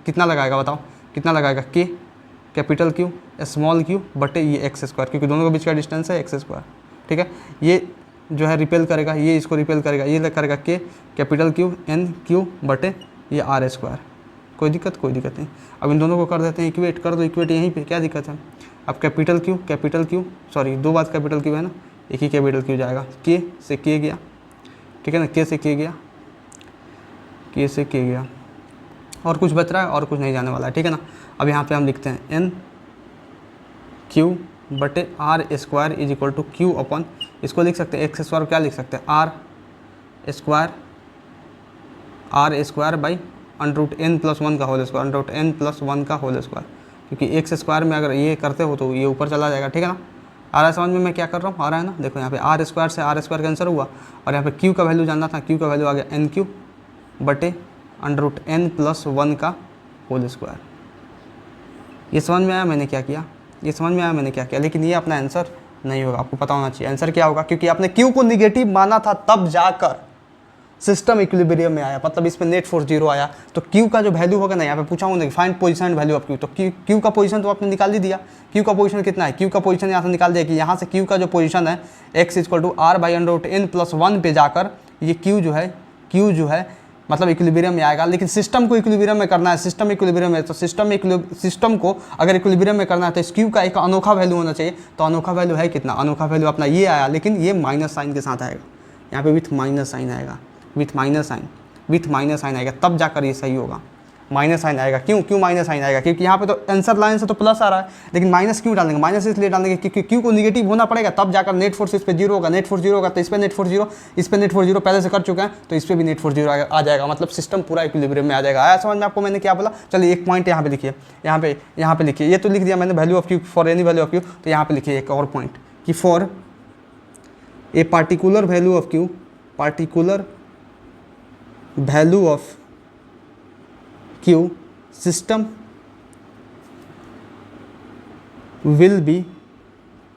कितना लगाएगा बताओ, कितना लगाएगा, के कैपिटल क्यू स्मॉल क्यू बटे ये एक्स स्क्वायर, क्योंकि दोनों के बीच का डिस्टेंस है एक्स स्क्वायर, ठीक है। ये जो है रिपेल करेगा, ये इसको रिपेल करेगा, ये करेगा के कैपिटल क्यू एन क्यू बटे ये आर स्क्वायर। कोई दिक्कत नहीं। अब इन दोनों को कर देते हैं इक्वेट, कर दो इक्वेट यहीं पे, क्या दिक्कत है। अब कैपिटल क्यू सॉरी दो बार कैपिटल क्यू है ना, एक ही कैपिटल क्यू जाएगा, के से के गया, ठीक है ना, के से के गया, और कुछ बच रहा है और कुछ नहीं जाने वाला है, ठीक है ना। अब यहाँ पे हम लिखते हैं एन क्यू बटे R square is equal to Q अपन, इसको लिख सकते हैं एक्स स्क्वायर, क्या लिख सकते हैं आर स्क्वायर बाई √n + 1 का होल स्क्वायर, √n + 1 का होल स्क्वायर, क्योंकि एक्स स्क्वायर में अगर ये करते हो तो ये ऊपर चला जाएगा, ठीक है ना। आ रहा है समझ में मैं क्या कर रहा हूँ, आ रहा है ना। देखो यहाँ पे आर स्क्वायर से आर स्क्वायर कैंसर हुआ, और यहाँ पे क्यू का वैल्यू जानना था, क्यू का वैल्यू आ गया एन क्यू बटे √n + 1 का होल स्क्वायर। ये समझ में आया मैंने क्या किया, लेकिन ये अपना आंसर नहीं होगा, आपको पता होना चाहिए आंसर क्या होगा, क्योंकि आपने क्यू को निगेटिव माना था तब जाकर सिस्टम इक्विलिब्रियम में आया, मतलब इसमें नेट फोर्स जीरो आया। तो क्यू का जो वैल्यू होगा ना, यहाँ पे पूछा हूँ find position value of Q, तो क्यू का पोजीशन तो आपने निकाल ही दिया। क्यू का पोजीशन कितना है, क्यू का पोजीशन यहाँ से निकाल दिया कि यहाँ से क्यू का जो पोजीशन है x equal to r by √n + 1 पे जाकर ये क्यू जो है मतलब इक्विलिब्रियम में आएगा। लेकिन सिस्टम को इक्विलिब्रियम में करना है, सिस्टम इक्विलिब्रियम है, तो सिस्टम को अगर इक्विलिब्रियम में करना है तो इस क्यू का एक अनोखा वैल्यू होना चाहिए। तो अनोखा वैल्यू है कितना, अनोखा वैल्यू अपना ये आया, लेकिन ये माइनस साइन के साथ आएगा, यहाँ पे विथ माइनस साइन आएगा, विथ माइनस साइन आएगा, तब जाकर ये सही होगा। माइनस साइन आएगा, क्यों माइनस साइन आएगा, क्योंकि यहाँ पे तो आंसर लाइन से तो प्लस आ रहा है, लेकिन माइनस क्यों डालेंगे, माइनस इसलिए डालेंगे क्योंकि क्यू को निगेटिव होना पड़ेगा, तब जाकर नेट फोर्स इस पे जीरो होगा, नेट फोर्स जीरो होगा तो इस पे नेट फोर्स जीरो पहले से कर चुके हैं, तो इस पर भी नेट फोर्स जीरो आ जाएगा, मतलब सिस्टम पूरा इक्विलिब्रियम में आ जाएगा। आया समझ में आपको मैंने क्या बोला। चलिए एक पॉइंट यहाँ पे लिखिए, यहाँ पे लिखिए, ये तो लिख दिया मैंने value of Q for any value of Q, तो यहाँ पे लिखिए एक और पॉइंट कि for a particular value of Q, particular value of Q system will be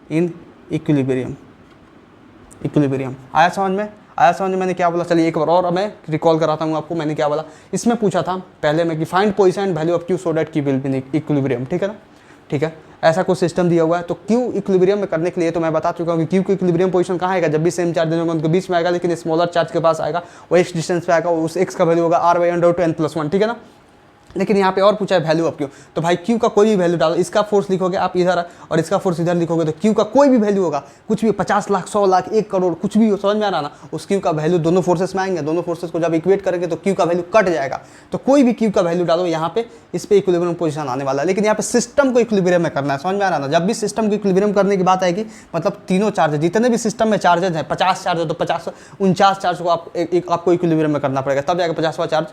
in equilibrium. आया समझ में मैंने क्या बोला। चलिए एक बार और मैं रिकॉल कराता हूँ आपको, मैंने क्या बोला। इसमें पूछा था पहले में कि find position and value of Q so that Q will be in equilibrium, ठीक है ना, ठीक है। ऐसा कुछ सिस्टम दिया हुआ है, तो क्यू इक्विलिब्रियम में करने के लिए तो मैं बता चुका हूँ कि क्यू को इक्विलिब्रियम पोजीशन कहाँ आएगा, जब भी सेम चार्ज होंगे उनके बीच में आएगा, लेकिन स्मॉलर चार्ज के पास आएगा, वो एक्स डिस्टेंस पे आएगा, उस एक्स का वैल्यू होगा r बाई √n + 1, ठीक है ना। लेकिन यहाँ पे और पूछा है वैल्यू ऑफ क्यू, तो भाई क्यू का कोई भी वैल्यू डालो, इसका फोर्स लिखोगे आप इधर और इसका फोर्स इधर लिखोगे, तो क्यू का कोई भी वैल्यू होगा, कुछ भी 50 लाख 100 लाख 1 करोड़ कुछ भी हो, समझ में आ रहा ना, उस क्यू का वैल्यू दोनों फोर्सेस में आएंगे, दोनों फोर्सेस को जब इक्वेट करेंगे तो क्यू का वैल्यू कट जाएगा। तो कोई भी क्यू का वैल्यू डालो यहाँ पे, इस पे इक्विलिब्रियम पोजीशन आने वाला है। लेकिन यहाँ पे सिस्टम को इक्विलिब्रियम में करना है, समझ में आ रहा ना। जब भी सिस्टम को इक्विलिब्रियम करने की बात आएगी, मतलब तीनों चार्जेस जितने भी सिस्टम में चार्जेस हैं, 50 चार्ज है तो 49 चार्ज को आपको इक्विलिब्रियम में करना पड़ेगा, तब जाकर 50वां चार्ज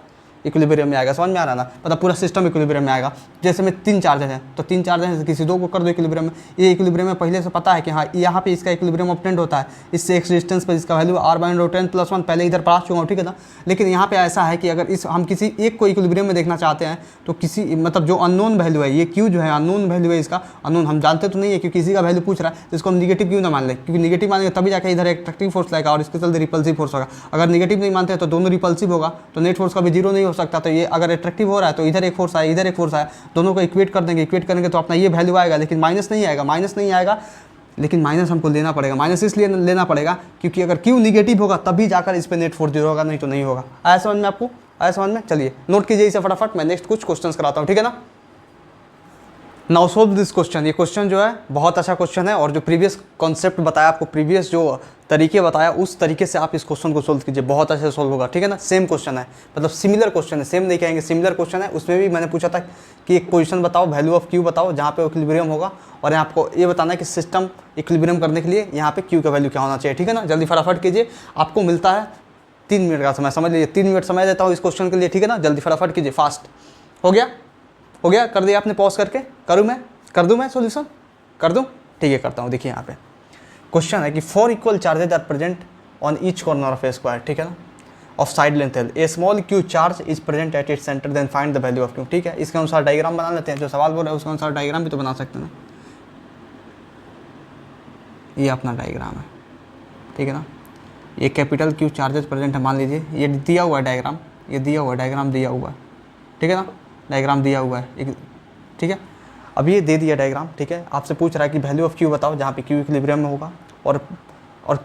इक्विलिब्रियम में आएगा, समझ में आ रहा ना, मतलब पूरा सिस्टम इक्विलिब्रियम में आएगा। जैसे में 3 चार्जेस हैं तो 3 चार्जेस हैं, किसी 2 को कर दो इक्विलिब्रियम में, ये इक्विलिब्रियम में पहले से पता है कि हाँ यहाँ पे इसका इक्विलिब्रियम ऑब्टेंड होता है, इससे एक्स डिस्टेंस पर इसका वैल्यू r/10 + 1 पहले इधर पढ़ा चुका हूँ, ठीक है ना। लेकिन यहाँ पे ऐसा है कि अगर इस हम किसी एक को इक्विलिब्रियम में देखना चाहते हैं तो किसी मतलब जो अननोन वैल्यू है, ये क्यू जो है अननोन वैल्यू है, इसका अननोन हम जानते तो नहीं है क्योंकि किसी का वैल्यू पूछ रहा है, तो इसको हम निगेटिव क्यों ना मान लें, क्योंकि निगेटिव मानेंगे तभी जाकर इधर एट्रैक्टिव फोर्स लगेगा और इसके चलते रिपल्सिव फोर्स होगा। अगर निगेटिव नहीं मानते हैं तो दोनों रिपल्सिव होगा, तो नेट फोर्स का भी 0 नहीं हो सकता। तो ये अगर एट्रैक्टिव हो रहा है तो इधर एक फोर्स आया, इधर एक फोर्स आया, दोनों को इक्वेट कर देंगे, इक्वेट करेंगे तो अपना ये वैल्यू आएगा, लेकिन माइनस नहीं आएगा, माइनस नहीं आएगा। लेकिन माइनस हमको लेना पड़ेगा, माइनस इसलिए लेना पड़ेगा क्योंकि अगर क्यू निगेटिव होगा तभी जाकर इस पर नेट फोर्स 0 होगा, नहीं तो नहीं होगा। आया समझ में आपको, आया समझ में। चलिए नोट कीजिए इसे फटाफट, मैं नेक्स्ट कुछ क्वेश्चंस कराता हूँ, ठीक है ना। Now solve this question. ये क्वेश्चन जो है बहुत अच्छा क्वेश्चन है और जो प्रीवियस कॉन्सेप्ट बताया आपको, प्रीवियस जो तरीके बताया उस तरीके से आप इस क्वेश्चन को सोल्व कीजिए, बहुत अच्छे से सोल्व होगा, ठीक है ना। सेम क्वेश्चन है, मतलब सिमिलर क्वेश्चन है, सेम नहीं कहेंगे, सिमिलर क्वेश्चन है। उसमें भी मैंने पूछा था कि एक पोजीशन बताओ, वैल्यू ऑफ क्यू बताओ जहाँ पे इक्विलिब्रियम होगा, और यहाँ आपको ये बताना है कि सिस्टम इक्विलिब्रियम करने के लिए यहाँ पे क्यू का वैल्यू क्या होना चाहिए, ठीक है ना। जल्दी फटाफट कीजिए, आपको मिलता है 3 मिनट का समय, समझ लीजिए 3 मिनट समय देता हूँ इस क्वेश्चन के लिए, ठीक है ना। जल्दी फटाफट कीजिए, फास्ट। हो गया, हो गया, कर दिया आपने पॉज करके, करूँ मैं, कर दूं मैं सॉल्यूशन, कर दूं, ठीक है करता हूं। देखिए यहाँ पे क्वेश्चन है कि 4 equal charges are present on each corner of a square, ठीक है ना, of side length L, a small Q charge is present at its centre, then find the value of Q, ठीक है। इसके अनुसार डायग्राम बना लेते हैं, जो सवाल बोल रहा है उसके अनुसार डायग्राम भी तो बना सकते हैं ना। ये अपना डायग्राम है, ठीक है ना। ये कैपिटल क्यू चार्जेस प्रेजेंट है, मान लीजिए ये दिया हुआ है डायग्राम, ये दिया हुआ है डायग्राम, दिया हुआ है, ठीक है ना, डायग्राम दिया हुआ है, ठीक है। अब ये दे दिया डायग्राम, ठीक है। आपसे पूछ रहा है कि वैल्यू ऑफ क्यू बताओ जहाँ पे क्यू इक्विलिब्रियम में होगा, और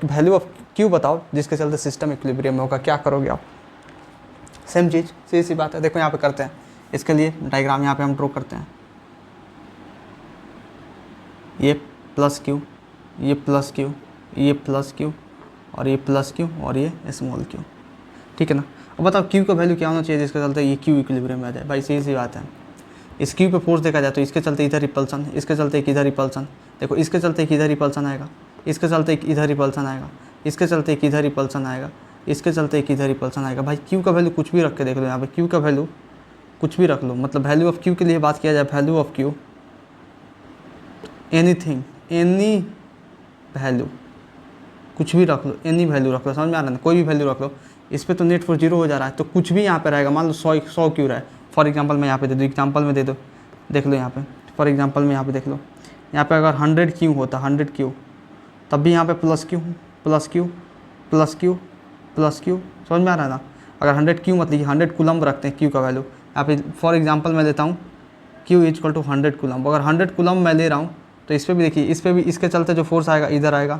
वैल्यू ऑफ क्यू बताओ जिसके चलते सिस्टम इक्विलिब्रियम में होगा। क्या करोगे आप, सेम चीज़, सीधी सी बात है। देखो यहाँ पे करते हैं, इसके लिए डायग्राम यहाँ पे हम ड्रॉ करते हैं, ये प्लस क्यू, ये प्लस क्यू, ये प्लस क्यू, और ये प्लस क्यू, और ये स्मॉल क्यू, ठीक है ना। अब बताओ क्यू का वैल्यू क्या होना चाहिए जिसके चलते ये क्यू इक्विलिब्रियम में आ जाए। भाई सीधी सी बात है, इस क्यू पे फोर्स देखा जाए तो इसके चलते इधर रिपल्सन, इसके चलते एक इधर रिपल्सन, देखो इसके चलते एक इधर रिपल्सन आएगा, इसके चलते एक इधर रिपल्सन आएगा, इसके चलते एक इधर रिपल्सन आएगा, इसके चलते एक इधर रिपल्सन आएगा। भाई क्यू का वैल्यू कुछ भी रख के देख लो, यहाँ पे क्यू का वैल्यू कुछ भी रख लो, मतलब वैल्यू ऑफ क्यू के लिए बात किया जाए, value of Q anything, any value कुछ भी रख लो, एनी वैल्यू रख लो, समझ में आ रहा है, कोई भी वैल्यू रख लो। इस पर तो नेट फोर्स 0 हो जा रहा है, तो कुछ भी यहाँ पे रहेगा। मान लो 100 क्यू रहा है, फॉर एग्जांपल मैं यहाँ पे दे दूँ, एग्जांपल में दे दो, देख लो यहाँ पे, फॉर एग्जांपल में यहाँ पे देख लो, यहाँ पे अगर 100 क्यू होता, 100 क्यू, तब भी यहाँ पे plus Q, plus Q, plus Q, plus Q, समझ में आ रहा है ना। अगर 100 क्यू मतलब 100 कूलम रखते हैं क्यू का वैल्यू, यहाँ पे फॉर एग्जाम्पल मैं लेता हूँ क्यू इक्वल टू 100 कूलम। अगर 100 कूलम मैं ले रहा हूँ तो इस पर भी देखिए, इस पर भी इसके चलते जो फोर्स आएगा इधर आएगा,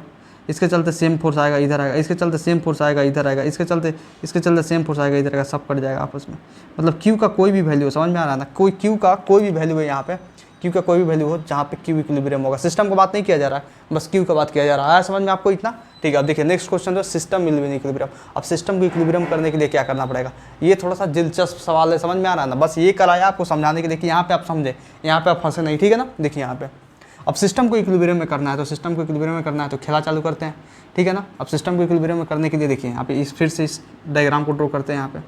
इसके चलते सेम फोर्स आएगा इधर आएगा, इसके चलते सेम फोर्स आएगा इधर आएगा, इसके चलते सेम फोर्स आएगा इधर आएगा, सब कट जाएगा आपस में। मतलब क्यू का कोई भी वैल्यू, समझ में आ रहा है ना, कोई क्यू का कोई भी वैल्यू है यहाँ पे, क्यू का कोई भी वैल्यू हो जहाँ पे क्यू इक्विलिब्रियम होगा। सिस्टम का बात नहीं किया जा रहा है, बस क्यू का बात किया जा रहा है। समझ में आपको इतना, ठीक है। अब देखिए नेक्स्ट क्वेश्चन जो सिस्टम विल बी इक्विलिब्रियम। अब सिस्टम को इक्विलिब्रियम करने के लिए क्या करना पड़ेगा, ये थोड़ा सा दिलचस्प सवाल है, समझ में आ रहा है ना। बस ये कराया आपको समझाने के लिए कि यहाँ पे आप समझे, यहाँ पे आप फंसे नहीं, ठीक है ना। देखिए यहाँ पे अब सिस्टम को इक्विलिब्रियम में करना है, तो सिस्टम को इक्विलिब्रियम में करना है तो खेला चालू करते हैं, ठीक है ना। अब सिस्टम को इक्विलिब्रियम में करने के लिए देखिए यहाँ पे इस फिर से इस डायग्राम को ड्रॉ करते हैं। यहाँ पे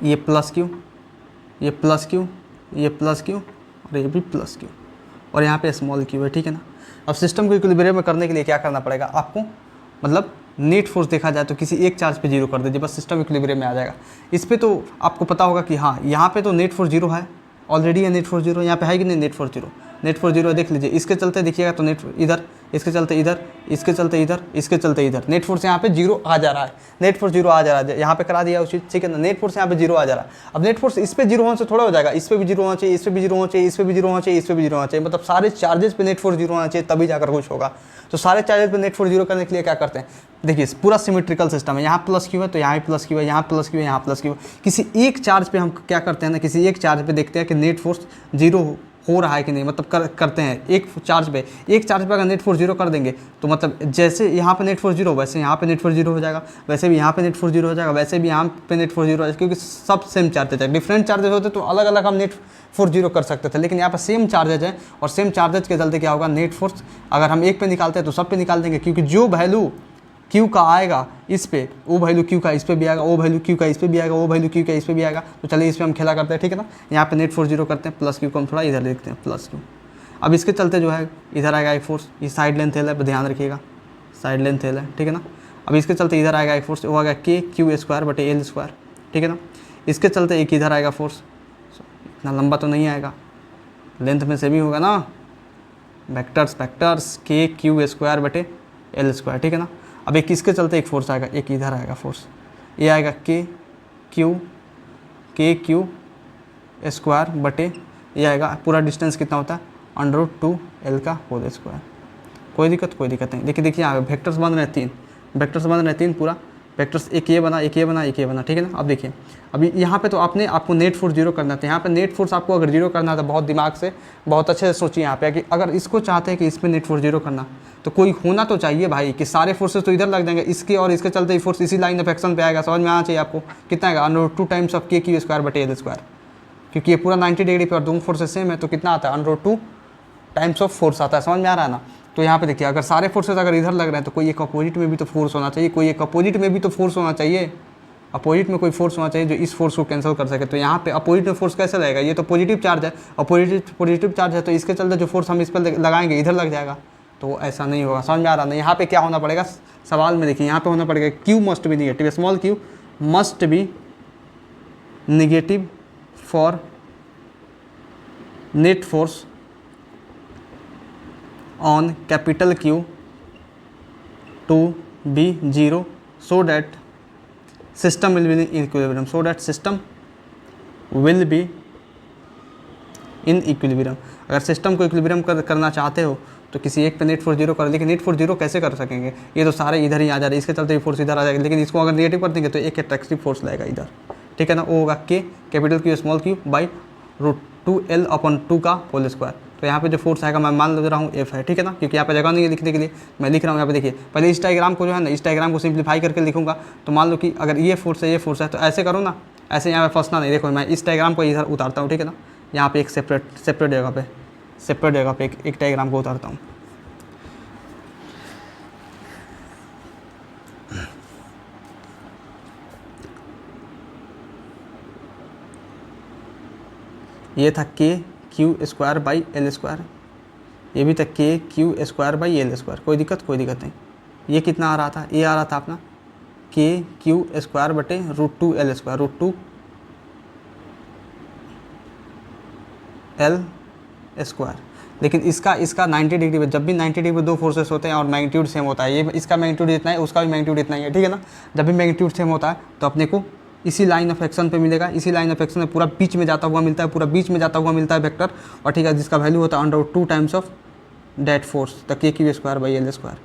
ये प्लस क्यू, ये प्लस क्यू, ये प्लस क्यू, और ये भी प्लस क्यू, और यहाँ पे स्मॉल क्यू है, ठीक है ना। अब सिस्टम को इक्विलिब्रियम में करने के लिए क्या करना पड़ेगा आपको, मतलब नेट फोर्स देखा जाए तो किसी एक चार्ज पे 0 कर दीजिए, बस सिस्टम इक्विलिब्रियम में आ जाएगा। इस पर तो आपको पता होगा कि हाँ यहाँ पे तो नेट फोर्स 0 है, ऑलरेडी है नेट फोर्स 0, यहाँ पे है कि नहीं नेट फोर्स 0, नेट फोर्स 0 देख लीजिए। इसके चलते देखिएगा तो नेट इधर, इसके चलते इधर, इसके चलते इधर, इसके चलते इधर, नेट फोर्स यहाँ पे 0 आ जा रहा है, नेट फोर्स 0 आ जा रहा है, यहाँ पे करा दिया उस चीज़, ठीक है ना। नेट फोर्स यहाँ पे 0 आ जा रहा है। अब नेट फोर्स इस पे 0 होने से थोड़ा हो जाएगा, इस पे भी 0 होना चाहिए, इस पे भी 0 होना चाहिए, इस पे भी 0 होना चाहिए, इस पे भी 0 होना चाहिए, मतलब सारे चार्जेस पे नेट फोर्स 0 होना चाहिए, तभी जाकर कुछ होगा। तो सारे चार्जेस पे नेट फोर्स 0 करने के लिए क्या करते हैं, देखिए पूरा सिमेट्रिकल सिस्टम है, यहाँ प्लस क्यू है तो यहाँ भी प्लस क्यू है, यहाँ प्लस क्यू है, यहाँ प्लस क्यू है। किसी एक चार्ज पे हम क्या करते हैं ना, किसी एक चार्ज पे देखते हैं कि नेट फोर्स 0 हो रहा है कि नहीं, मतलब करते हैं एक चार्ज पे, अगर नेट फोर्स 0 कर देंगे तो मतलब जैसे यहाँ पे नेट फोर्स 0 वैसे यहाँ पे नेट फोर्स 0 हो जाएगा, वैसे भी यहाँ पे नेट फोर्स 0 हो जाएगा, वैसे भी यहाँ पे नेट फोर्स 0 हो जाएगा, क्योंकि सब सेम चार्जेज है। डिफरेंट चार्जेज होते तो अलग अलग हम नेट फोर्स 0 कर सकते थे, लेकिन यहाँ पर सेम चार्जेज है, और सेम चार्जेज के चलते क्या होगा, नेट फोर्स अगर हम एक पे निकालते हैं तो सब पे निकाल देंगे, क्योंकि जो वैल्यू क्यू का आएगा इस पे, वो वैल्यू क्यू का इस पे भी आएगा, वो वैल्यू क्यू का इस पे भी आएगा, वो वैल्यू क्यू का इस पे भी आएगा। तो चलिए इस पे हम खेला करते हैं, ठीक है ना। यहाँ पे नेट फोर्स 0 करते हैं, प्लस क्यू को हम थोड़ा इधर लिखते हैं, प्लस क्यू। अब इसके चलते जो है इधर आएगा एक फोर्स, ये साइड लेंथ एल है, ध्यान रखिएगा साइड लेंथ एल है, ठीक है ना। अब इसके चलते इधर आएगा एक फोर्स, वो आएगा के क्यू स्क्वायर बटे एल स्क्वायर, ठीक है ना। इसके चलते एक इधर आएगा फोर्स, इतना लंबा तो नहीं आएगा, लेंथ में से भी होगा ना, वेक्टर्स के क्यू स्क्वायर बटे एल स्क्वायर, ठीक है ना। अब एक इसके चलते एक फोर्स आएगा, एक इधर आएगा फोर्स, ये आएगा के क्यू स्क्वायर बटे ये आएगा, पूरा डिस्टेंस कितना होता है √2 का होल स्क्वायर। कोई दिक्कत नहीं। देखिए यहाँ वेक्टर्स बन रहे हैं 3, वेक्टर्स बन रहे हैं 3, पूरा वेक्टर्स एक ये बना, एक ये बना, एक ये बना, ठीक है ना। अब देखिए अभी यहाँ पे तो आपको नेट फोर्स 0 करना था। यहाँ पे नेट फोर्स आपको अगर 0 करना था, बहुत दिमाग से बहुत अच्छे से सोचिए यहाँ पे कि अगर इसको चाहते हैं कि इसमें नेट फोर्स 0 करना, तो कोई होना तो चाहिए भाई कि सारे फोर्सेस तो इधर लग जाएंगे, इसके और इसके चलते ही फोर्स इसी लाइन ऑफ एक्शन पे आएगा। समझ में आना चाहिए आपको, कितना आएगा √2 टाइम्स ऑफ के क्यू स्क्वायर बटे एल स्क्वायर, क्योंकि ये पूरा 90 डिग्री पे और दोनों फोर्सेस सेम है, तो कितना आता है √2 टाइम्स ऑफ फोर्स आता है। समझ में आ रहा है ना। तो यहाँ पे देखिए अगर सारे फोर्सेस अगर इधर लग रहे हैं तो कोई एक अपोजिट में भी तो फोर्स होना चाहिए, कोई एक अपोजिट में भी तो फोर्स होना चाहिए, अपोजिट में कोई फोर्स होना चाहिए जो इस फोर्स को कैंसिल कर सके। तो यहाँ पे अपोजिट में फोर्स कैसे लगेगा, ये तो पॉजिटिव चार्ज है, पॉजिटिव चार्ज है, तो इसके चलते जो फोर्स हम इस पर लगाएंगे इधर लग जाएगा, तो ऐसा नहीं होगा। समझ में आ रहा है ना। यहाँ पे क्या होना पड़ेगा सवाल में, देखिए यहाँ पे होना पड़ेगा Q must be negative, small Q must be negative for net force on capital Q to be 0 so that system will be in equilibrium, so that system will be in equilibrium। अगर system को equilibrium करना चाहते हो तो किसी एक पे net force 0 कर, लेकिन नेट फोर्स 0 कैसे कर सकेंगे, ये तो सारे इधर ही आ जा रहे हैं, इसके चलते भी फोर्स इधर आ जाएगा, लेकिन इसको अगर नेगेटिव कर देंगे तो एक एट्रैक्टिव फोर्स लगेगा इधर, ठीक है ना। वो होगा के capital Q small Q by √2L/2 का होल स्क्वायर। तो यहाँ पे जो फोर्स आएगा मैं मान ले रहा हूँ F है, ठीक है ना, क्योंकि यहाँ पे जगह नहीं है लिखने के लिए, मैं लिख रहा हूँ यहाँ पे। देखिए पहले इस डायग्राम को जो है ना, इस डायग्राम को सिंप्लीफाई करके लिखूंगा। तो मान लो कि अगर ये फोर्स है, ये फोर्स है, तो ऐसे करो ना, ऐसे यहाँ पे फंसना नहीं। देखो मैं इस डायग्राम को इधर उतारता हूँ, ठीक है ना, यहाँ पे एक सेपरेट जगह पे एक डायग्राम को उतारता हूँ। ये था के Q square by L square, ये भी था के Q square by L square. कोई दिक्कत नहीं। ये कितना आ रहा था, ये आ रहा था अपना के क्यू स्क्वायर बटे √2L स्क्वायर, √2L स्क्वायर। लेकिन इसका 90 डिग्री पे, जब भी 90 डिग्री पे दो फोर्सेस होते हैं और मैग्नीट्यूड सेम होता है, ये इसका मैग्नीट्यूड इतना है, उसका भी मैग्नीट्यूड इतना ही है, ठीक है ना। जब भी मैग्नीट्यूड सेम होता है तो अपने को इसी लाइन ऑफ एक्शन पे मिलेगा, इसी लाइन ऑफ एक्शन में पूरा बीच में जाता हुआ मिलता है, पूरा बीच में जाता हुआ मिलता है वेक्टर, और ठीक है, जिसका वैल्यू होता है √2 times of that force the K Q square by L square.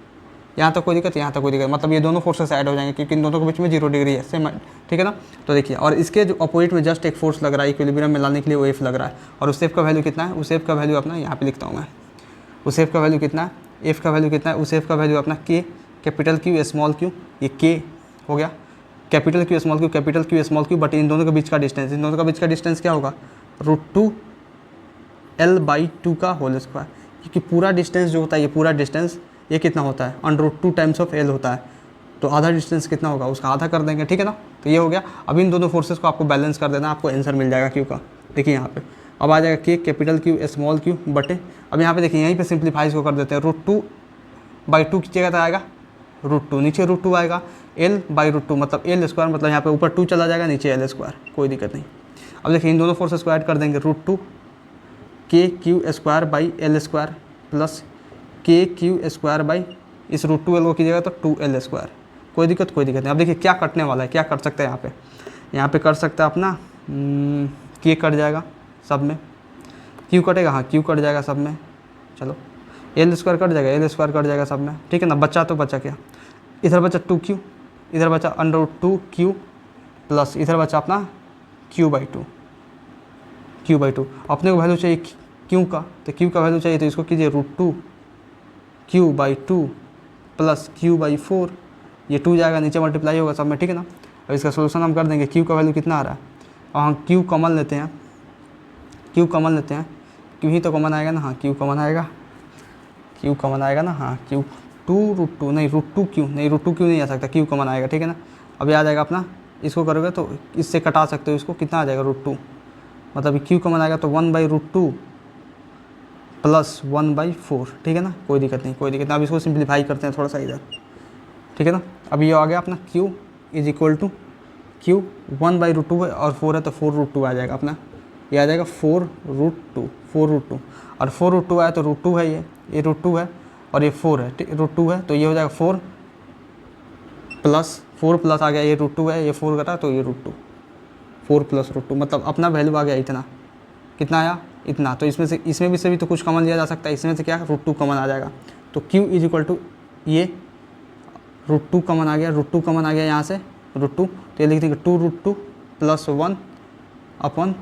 यहाँ तक कोई दिक्कत, यहाँ तक कोई दिक्कत, मतलब ये दोनों फोर्सेस ऐड हो जाएंगे क्योंकि इन दोनों के बीच में 0 डिग्री है, सेम, ठीक है ना। तो देखिए, और इसके जो अपोजिट में जस्ट एक फोर्स लग रहा है इक्विलिब्रियम में लाने के लिए, वो एफ लग रहा है, और उस एफ का वैल्यू कितना है, उस एफ का वैल्यू अपना यहाँ पे लिखता हूँ मैं, उस एफ का वैल्यू कितना है, एफ का वैल्यू कितना है, उस एफ का वैल्यू अपना के कैपिटल क्यू स्मॉल क्यू, ये के हो गया capital Q small Q but in दोनों के बीच का डिस्टेंस, इन दोनों का बीच का डिस्टेंस क्या होगा √2L/2 का होल स्क्वायर, क्योंकि पूरा डिस्टेंस जो होता है, ये पूरा डिस्टेंस ये कितना होता है √2 टाइम्स ऑफ L होता है, तो आधा डिस्टेंस कितना होगा, उसका आधा कर देंगे, ठीक है ना। तो ये हो गया। अब इन दोनों फोर्सेस को आपको बैलेंस कर देना, आपको आंसर मिल जाएगा क्यू का। देखिए यहाँ पे अब आ जाएगा के कैपिटल क्यू स्मॉल क्यू बटे, अब यहाँ पे देखिए यहीं पे सिंप्लीफाई को कर देते हैं, √2/2 की जगह आएगा √2, नीचे √2 आएगा, L/√2 मतलब L स्क्वायर, मतलब यहाँ पे ऊपर 2 चला जाएगा, नीचे L स्क्वायर, कोई दिक्कत नहीं। अब देखिए इन दोनों फोर्सेस को ऐड कर देंगे, √2 के Q square by L square plus के क्यू स्क्वायर बाई इस √2L को कीजिएगा तो 2L स्क्वायर, कोई दिक्कत नहीं। अब देखिए क्या कटने वाला है, क्या कर सकते हैं यहाँ पे कर सकते हैं अपना के कट जाएगा सब में, क्यू कटेगा, हाँ क्यू कट जाएगा सब में, चलो L स्क्वायर कट जाएगा सब में, ठीक है ना। बच्चा तो बचा क्या, इधर बचा 2Q, इधर बचा √2Q प्लस इधर बचा अपना Q/2, अपने को वैल्यू चाहिए Q का, तो Q का वैल्यू चाहिए तो इसको कीजिए √2Q/2 प्लस Q/4, ये 2 जाएगा, नीचे मल्टीप्लाई होगा सब में, ठीक है ना। अब इसका सोल्यूशन हम कर देंगे, Q का वैल्यू कितना आ रहा है, और हम Q कॉमन लेते हैं, Q ही तो कॉमन आएगा ना, हाँ Q कॉमन आएगा ना, हाँ Q 2√2 नहीं, √2 क्यों नहीं, √2 क्यों नहीं आ सकता, क्यू कॉमन आएगा, ठीक है ना। अभी आ जाएगा अपना, इसको करोगे तो इससे कटा सकते हो इसको, कितना आ जाएगा √2, मतलब क्यू कॉमन आएगा तो 1/√2 प्लस 1/4, ठीक है ना, कोई दिक्कत नहीं, कोई दिक्कत नहीं। अब इसको सिंप्लीफाई करते हैं थोड़ा सा इधर, ठीक है ना। अभी ये आ गया अपना q is equal to Q 1/√2 है और 4 है तो 4√2 आ जाएगा अपना, ये आ जाएगा 4√2 और 4√2 आया तो √2 है, ये √2 है और ये 4 है, √2 है तो ये हो जाएगा 4 प्लस आ गया, ये √2 है, ये 4 कटा तो ये √2, 4 प्लस √2 मतलब अपना वैल्यू आ गया इतना, कितना आया इतना। तो इसमें भी तो कुछ कॉमन लिया जा सकता है, इसमें से क्या √2 कॉमन आ जाएगा, तो q इज इक्वल टू ये √2 कॉमन आ गया, √2 कॉमन आ गया यहाँ से √2, तो ये लिख देंगे 2√2 प्लस 1 अपन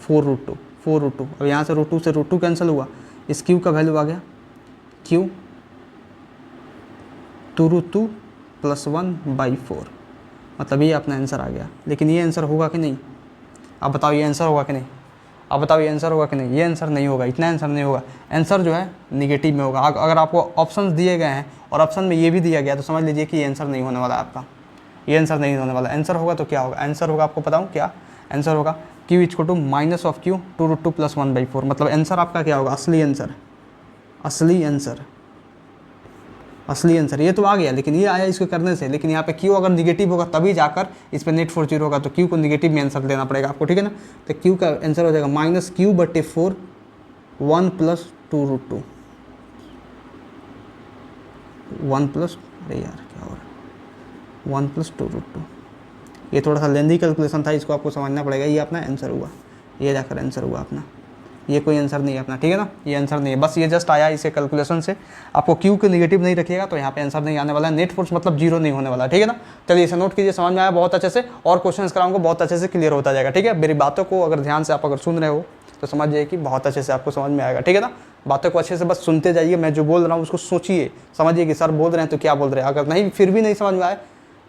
4√2। अब यहाँ से √2 से √2 कैंसिल हुआ, इस q का वैल्यू आ गया q 2√2 प्लस 1/4, मतलब ये अपना आंसर आ गया। लेकिन ये आंसर होगा कि नहीं, आप बताओ ये आंसर होगा कि नहीं, आप बताओ ये आंसर होगा कि नहीं, ये आंसर नहीं होगा, इतना आंसर नहीं होगा, आंसर जो है निगेटिव में होगा। अगर आपको ऑप्शंस दिए गए हैं और ऑप्शन में ये भी दिया गया तो समझ लीजिए कि ये आंसर नहीं होने वाला है आपका, ये आंसर नहीं होने वाला। आंसर होगा तो क्या होगा, आंसर होगा आपको बताऊँ क्या आंसर होगा, q equal to minus of q 2√2 plus 1/4, मतलब आंसर आपका क्या होगा, असली आंसर ये तो आ गया, लेकिन ये आया इसको करने से। लेकिन यहाँ पे q अगर निगेटिव होगा तभी जाकर इस पर नेट 4 0 होगा, तो q को निगेटिव में आंसर देना पड़ेगा आपको, ठीक है ना। तो q का आंसर हो जाएगा -q/4 1 प्लस 2√2 1 प्लस, अरे यार क्या हो रहा है, 1 प्लस 2√2। ये थोड़ा सा लेंदी कैलकुलेशन था, इसको आपको समझना पड़ेगा। ये अपना आंसर हुआ, ये जाकर आंसर हुआ अपना, ये कोई आंसर नहीं है अपना, ठीक है ना, ये आंसर नहीं है, बस ये जस्ट आया इसे कैलकुलेशन से। आपको क्यू के नेगेटिव नहीं रखिएगा तो यहाँ पे आंसर नहीं आने वाला है, नेट फोर्स मतलब 0 नहीं होने वाला, ठीक है ना। चलिए इसे नोट कीजिए, समझ में आया बहुत अच्छे से, और क्वेश्चन कराऊंगा बहुत अच्छे से क्लियर होता जाएगा, ठीक है। मेरी बातों को अगर ध्यान से आप अगर सुन रहे हो तो समझिए कि बहुत अच्छे से आपको समझ में आएगा, ठीक है ना। बातों को अच्छे से बस सुनते जाइए, मैं जो बोल रहा हूँ उसको सोचिए, समझिए कि सर बोल रहे हैं तो क्या बोल रहे हैं। अगर नहीं फिर भी नहीं समझ में आए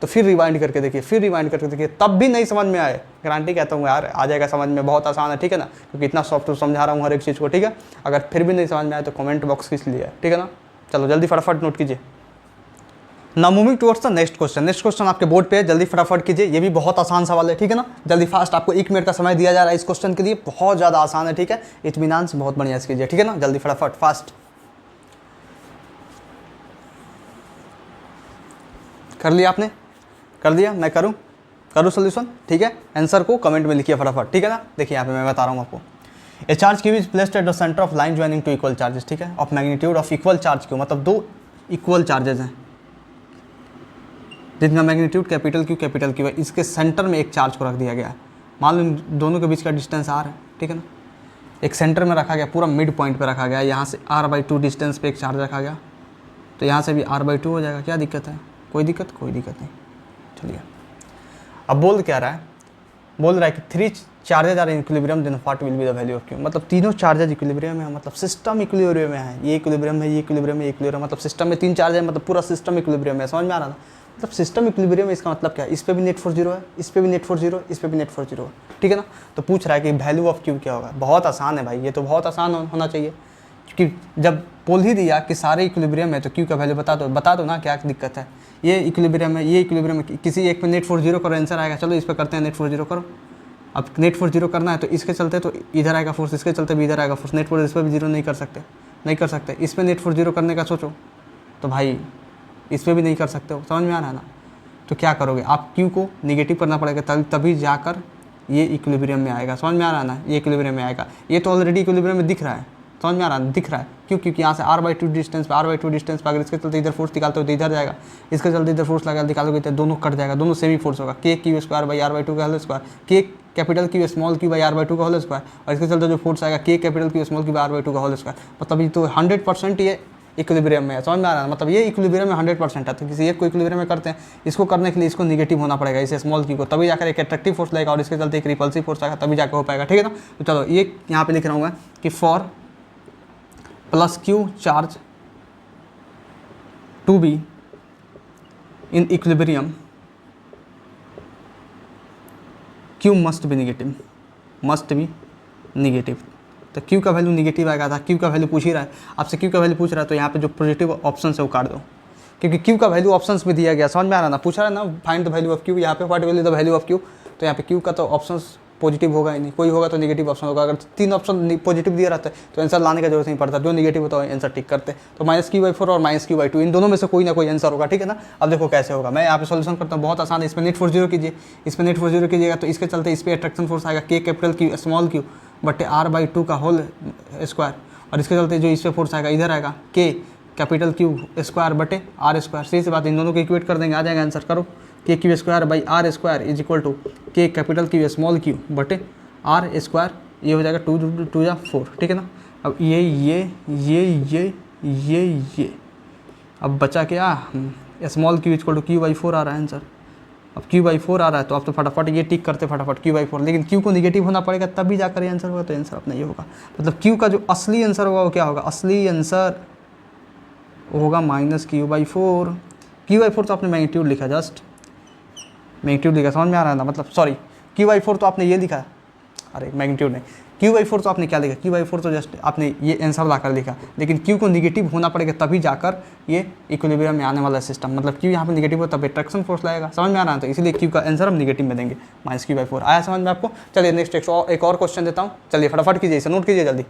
तो फिर रिवाइंड करके देखिए, तब भी नहीं समझ में आए, गारंटी कहता हूँ यार आ जाएगा समझ में, बहुत आसान है, ठीक है ना, क्योंकि इतना सॉफ्ट समझा रहा हूँ हर एक चीज़ को, ठीक है। अगर फिर भी नहीं समझ में आए तो कमेंट बॉक्स किस लिए है, ठीक है ना। चलो जल्दी फटाफट नोट कीजिए। Now moving towards the next question आपके बोर्ड पे है, जल्दी फटाफट कीजिए, ये भी बहुत आसान सवाल है, ठीक है ना। जल्दी फास्ट, आपको 1 मिनट का समय दिया जा रहा है इस क्वेश्चन के लिए, बहुत ज़्यादा आसान है, ठीक है। इत्मीनान से बहुत बढ़िया से कीजिए, ठीक है ना, जल्दी फटाफट फास्ट कर लिया आपने, कर दिया, मैं करूँ सोल्यूशन, ठीक है। आंसर को कमेंट में लिखिए फटाफट, ठीक है ना। देखिए यहाँ पे मैं बता रहा हूँ आपको, ए charge Q is placed at the centre of line joining two equal charges, ठीक है, of magnitude of equal charge Q, मतलब 2 इक्वल चार्जेस हैं जिनका मैग्नीट्यूड कैपिटल क्यू है, इसके सेंटर में एक चार्ज को रख दिया गया है। मान लो दोनों के बीच का डिस्टेंस r है, ठीक है ना, एक सेंटर में रखा गया, पूरा मिड पॉइंट पे रखा गया, यहाँ से r/2 डिस्टेंस पे एक चार्ज रखा गया, तो यहाँ से भी r/2 हो जाएगा, क्या दिक्कत है, कोई दिक्कत नहीं। चलिए अब बोल क्या रहा है, बोल रहा है कि 3 charges are in equilibrium then what will be the value of Q, मतलब तीनों चार्जेज इक्विलिब्रियम है, मतलब सिस्टम इक्विलिब्रियम में है, ये इक्विलिब्रियम है, ये इक्विलिब्रियम है, ये इक्विलिब्रियम, मतलब सिस्टम में 3 चार्ज है, मतलब पूरा सिस्टम इक्विलिब्रियम है, समझ में आ रहा था। मतलब सिस्टम इक्विलिब्रियम है, इसका मतलब क्या है, इस पे भी नेट फोर्स 0 है, इस पे भी नेट फोर्स 0 है, इस पे भी नेट फोर्स 0 है, ठीक है ना। तो पूछ रहा है कि वैल्यू ऑफ क्यू क्या होगा, बहुत आसान है भाई, ये तो बहुत आसान होना चाहिए, क्योंकि जब बोल ही दिया कि सारे इक्विलिब्रियम है तो क्यू का वैल्यू बता दो ना, क्या दिक्कत है। ये इक्विलिब्रियम है, ये इक्विलिब्रियम है, किसी एक पे नेट फोर्स 0 करो, आंसर आएगा। चलो इस पे करते हैं नेट फोर्स 0 करो, अब नेट फोर्स 0 करना है तो इसके चलते तो इधर आएगा फोर्स, इसके चलते भी इधर आएगा फोर्स, नेट फोर्स इस पर भी 0 नहीं कर सकते, इस पर नेट फोर्स 0 करने का सोचो तो भाई इस पर भी नहीं कर सकते हो, समझ में आ रहा है ना। तो क्या करोगे आप, क्यू को निगेटिव करना पड़ेगा, तभी जाकर ये इक्विलिब्रियम में आएगा, समझ में आ रहा है ना, ये इक्विलिब्रियम में आएगा। ये तो ऑलरेडी इक्विलिब्रियम में दिख रहा है, समझ में आ रहा है, दिख रहा है, क्योंकि यहाँ से r/2 डिस्टेंस पे अगर इसके चलते इधर फोर्स निकालते हो तो इधर जाएगा, इसके चलते इधर फोर्स लगा निकालोगे तो दोनों कट जाएगा, दोनों सेमी फोर्स होगा, k/r/2 का whole square, k capital Q small Q r/2 का होल स्क्वायर, और इसके चलते जो फोर्स आएगा k capital Q small Q r/2 का होल स्क्वायर। मतलब ये तो 100% ये इक्विलिब्रियम में है, समझ में आ रहा है, मतलब ये इक्विलिब्रियम में 100% है। तो किसी एक को इक्विलिब्रियम में करते हैं, इसको करने के लिए इसको निगेटिव होना पड़ेगा, इसे स्मॉल क्यू को, तभी जाकर एक एट्रैक्टिव फोर्स लगेगा और इसके चलते एक रिपल्सिव फोर्स आएगा, तभी जाकर हो पाएगा, ठीक है ना। तो चलो ये यहाँ पे लिख रहा हूँ मैं कि for plus Q charge to be in equilibrium Q must be negative, तो क्यू का वैल्यू निगेटिव आएगा था, क्यू का वैल्यू पूछ ही रहा है आपसे, क्यू का वैल्यू पूछ रहा है तो यहाँ पे जो पॉजिटिव ऑप्शन है वो काट दो, क्योंकि क्यू का वैल्यू ऑप्शंस में दिया गया, समझ में आ रहा ना, पूछा है ना find the value of Q, यहाँ पे what value the value of Q, तो यहाँ पे क्यू का तो ऑप्शंस पॉजिटिव होगा ही नहीं, कोई होगा तो नेगेटिव ऑप्शन होगा। अगर 3 ऑप्शन पॉजिटिव दिया रहता है तो आंसर लाने का जरूरत नहीं पड़ता, जो नेगेटिव होता है आंसर टिक करते। तो -q/4 और -q/2 इन दोनों में से कोई ना कोई आंसर होगा, ठीक है ना। अब देखो कैसे होगा, मैं यहाँ पे सॉल्यूशन करता हूँ, बहुत आसान है। इसमें नेट फोर्स जीरो कीजिए, इसमें नेट फोर्स जीरो कीजिएगा तो इसके चलते इस पर अट्रैक्शन फोर्स आएगा K capital Q small q बटे r/2 का होल स्क्वायर, और इसके चलते जो इस पर फोर्स आएगा इधर आएगा K कैपिटल Q स्क्वायर बटे r²। सही से बात, इन दोनों को इक्वेट कर देंगे, आ जाएगा आंसर। करो KQ²/r² is equal to K capital Q small q बटे r², ये हो जाएगा 2 × 2 = 4, ठीक है ना। अब ये अब बचा क्या, small q equal to q/4 आ रहा है आंसर। अब q/4 आ रहा है तो आप तो फटाफट ये टिक करते फटाफट q/4, लेकिन q को निगेटिव होना पड़ेगा तभी जाकर ये आंसर होगा, तो आंसर अपना ये होगा। मतलब q का जो असली आंसर होगा वो क्या होगा, असली आंसर होगा -q/4। q/4 तो आपने मैग्नीट्यूड लिखा, जस्ट मैग्नीट्यूड लिखा, समझ में आ रहा है ना, मतलब सॉरी q/4 तो आपने ये लिखा, अरे मैग्नीट्यूड नहीं, q/4 तो आपने क्या लिखा, q/4 तो जस्ट आपने ये आंसर लाकर लिखा, लेकिन q को निगेटिव होना पड़ेगा तभी जाकर ये इक्विलिब्रियम में आने वाला सिस्टम। मतलब q यहाँ पे निगेटिव हो तब अट्रैक्शन फोर्स लगेगा, समझ में आ रहा है, तो इसलिए q का आंसर हम निगेटिव में देंगे, -q/4। आया समझ में आपको। चलिए नेक्स्ट एक और क्वेश्चन देता हूँ, चलिए फटाफट कीजिए, इसे नोट कीजिए जल्दी।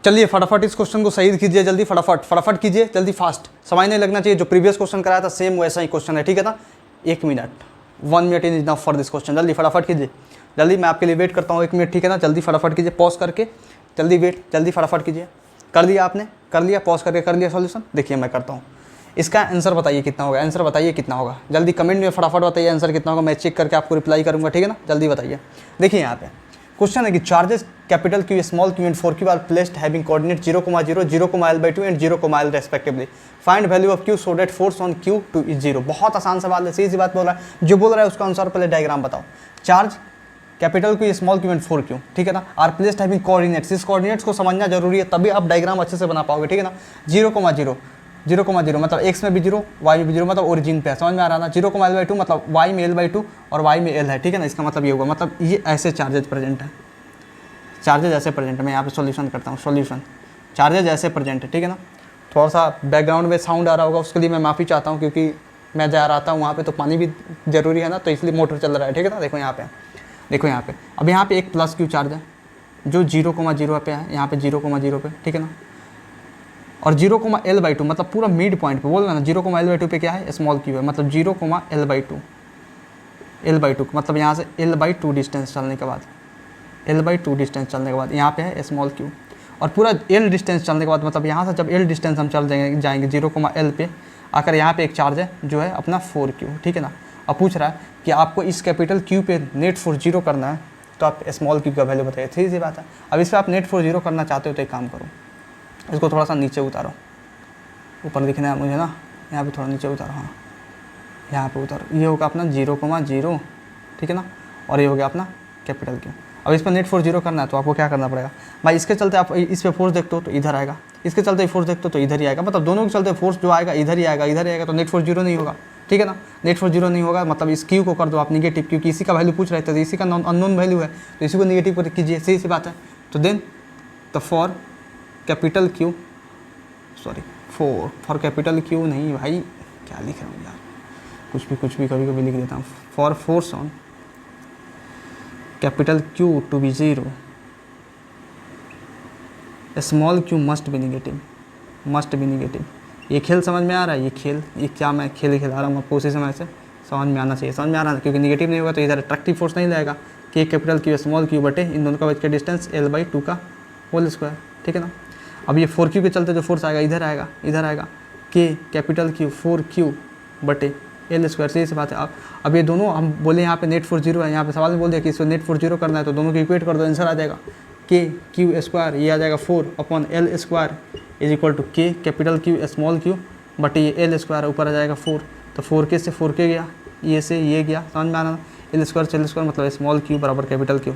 चलिए फटाफट इस क्वेश्चन को सही कीजिए जल्दी, फटाफट कीजिए जल्दी, फास्ट, समय नहीं लगना चाहिए। जो प्रीवियस क्वेश्चन कराया था सेम वैसा ही क्वेश्चन है, ठीक है ना। 1 minute 1 minute is enough for this question. जल्दी फटाफट कीजिए, जल्दी, मैं आपके लिए वेट करता हूँ 1 मिनट, ठीक है ना। जल्दी फटाफट कीजिए, पॉज करके जल्दी वेट, जल्दी फटाफट कीजिए। कर दिया आपने, कर लिया, पॉज करके कर लिया सॉल्यूशन। देखिए मैं करता हूँ, इसका आंसर बताइए कितना होगा, आंसर बताइए कितना होगा, जल्दी कमेंट में फटाफट बताइए आंसर कितना होगा, मैं चेक करके आपको रिप्लाई करूँगा, ठीक है ना। जल्दी बताइए। देखिए यहाँ पे क्वेश्चन है कि charges capital Q small q and 4q are placed having coordinate 0, 0, 0, L/2 and 0, L respectively. Find value of Q so that force on Q2 is 0। बहुत आसान सवाल है, सीधी सी बात बोल रहा है, जो बोल रहा है उसका आंसर पहले डायग्राम बताओ। Charge capital Q small q and 4q, ठीक है ना, आर प्लेस्ड हैविंग कोऑर्डिनेट्स, इस कोऑर्डिनेट्स को समझना जरूरी है तभी आप डायग्राम अच्छे से बना पाओगे, ठीक है ना। 0, 0, मतलब x में भी 0, y में भी 0, मतलब ओरिजिन पे है, समझ में आ रहा ना। 0, L/2 मतलब y में L/2 और y में L है, ठीक है ना। इसका मतलब ये होगा, मतलब ये ऐसे चार्जेज प्रेजेंट है, चार्जेज ऐसे प्रेजेंट है। मैं यहाँ पे सॉल्यूशन करता हूँ, सॉल्यूशन, चार्जेज ऐसे प्रेजेंट है, ठीक है ना। थोड़ा सा बैकग्राउंड में साउंड आ रहा होगा, उसके लिए मैं माफ़ी चाहता हूँ, क्योंकि मैं जा रहा था वहाँ पे तो पानी भी जरूरी है ना, तो इसलिए मोटर चल रहा है, ठीक है ना। देखो यहाँ पे, देखो यहाँ पे, अब यहाँ पे एक +q चार्ज है जो 0, 0 पे है, यहाँ पे 0, 0 पे, ठीक है ना। और 0, L/2 मतलब पूरा मिड पॉइंट पे बोल रहा ना, 0, L/2 पे क्या है, स्मॉल q है, मतलब 0, L/2 मतलब यहाँ से L/2 डिस्टेंस चलने के बाद, L/2 डिस्टेंस चलने के बाद यहाँ पे है स्मॉल q, और पूरा L डिस्टेंस चलने के बाद, मतलब यहाँ से जब L डिस्टेंस हम चल जाएंगे 0, L पे आकर यहाँ पे एक चार्ज है जो है अपना 4q, ठीक है ना। अब पूछ रहा है कि आपको इस कैपिटल Q पे नेट फोर्स 0 करना है, तो आप स्मॉल q का वैल्यू बताइए। सीधी सी बात है। अब इस पर आप नेट फोर्स 0 करना चाहते हो तो एक काम करो, इसको थोड़ा सा नीचे उतारो, ऊपर दिखना है मुझे ना, यहाँ पे थोड़ा नीचे उतारो, हाँ यहाँ पे उतारो, ये होगा अपना 0, 0, ठीक है ना, और ये हो गया अपना कैपिटल Q। अब इस पर नेट फोर्स 0 करना है तो आपको क्या करना पड़ेगा भाई, इसके चलते आप इस पर फोर्स देखते हो तो इधर आएगा, इसके चलते फोर्स देखते हो तो इधर ही आएगा, मतलब दोनों के चलते फोर्स जो आएगा इधर ही आएगा, इधर ही आएगा, तो नेट फोर्स 0 नहीं होगा, ठीक है ना। नेट फोर्स 0 नहीं होगा, मतलब इस Q को कर दो आप निगेटिव, क्योंकि इसी का वैल्यू पूछ रहे थे, इसी का अननोन वैल्यू है, तो इसी को निगेटिव कीजिए, सही सी बात है। तो then the for capital Q, sorry for capital Q नहीं भाई, क्या लिख रहा हूँ यार, कुछ भी कभी कभी लिख देता हूँ। For force on capital Q to be 0, small q must be negative. ये खेल समझ में आ रहा है, ये खेल, ये क्या मैं खेल खिला रहा हूँ आपको, उसी समय से समझ में आना चाहिए, समझ में आ रहा है, क्योंकि निगेटिव नहीं होगा तो इधर अट्रैक्टिव फोर्स नहीं लगेगा, K capital Q small q बटे इन दोनों का बीच का डिस्टेंस L/2 का होल स्क्वायर, ठीक है ना। अब ये 4q के चलते जो फोर्स आएगा इधर आएगा K कैपिटल Q 4q बटे L स्क्वायर, सही से बात है। अब ये दोनों हम बोले यहाँ पे नेट फोर्स 0 है, यहाँ पे सवाल में बोल दिया कि इसको नेट फोर्स 0 करना है, तो दोनों को इक्वेट कर दो, आंसर आ जाएगा K/Q स्क्वायर, ये आ जाएगा 4/L square is equal to K capital Q small q बटे ये L स्क्वायर, ऊपर आ जाएगा 4, तो 4K से 4K गया, ये से ये गया, समझ में आना। L स्क्वायर से L स्क्वायर मतलब स्मॉल q बराबर कैपिटल Q।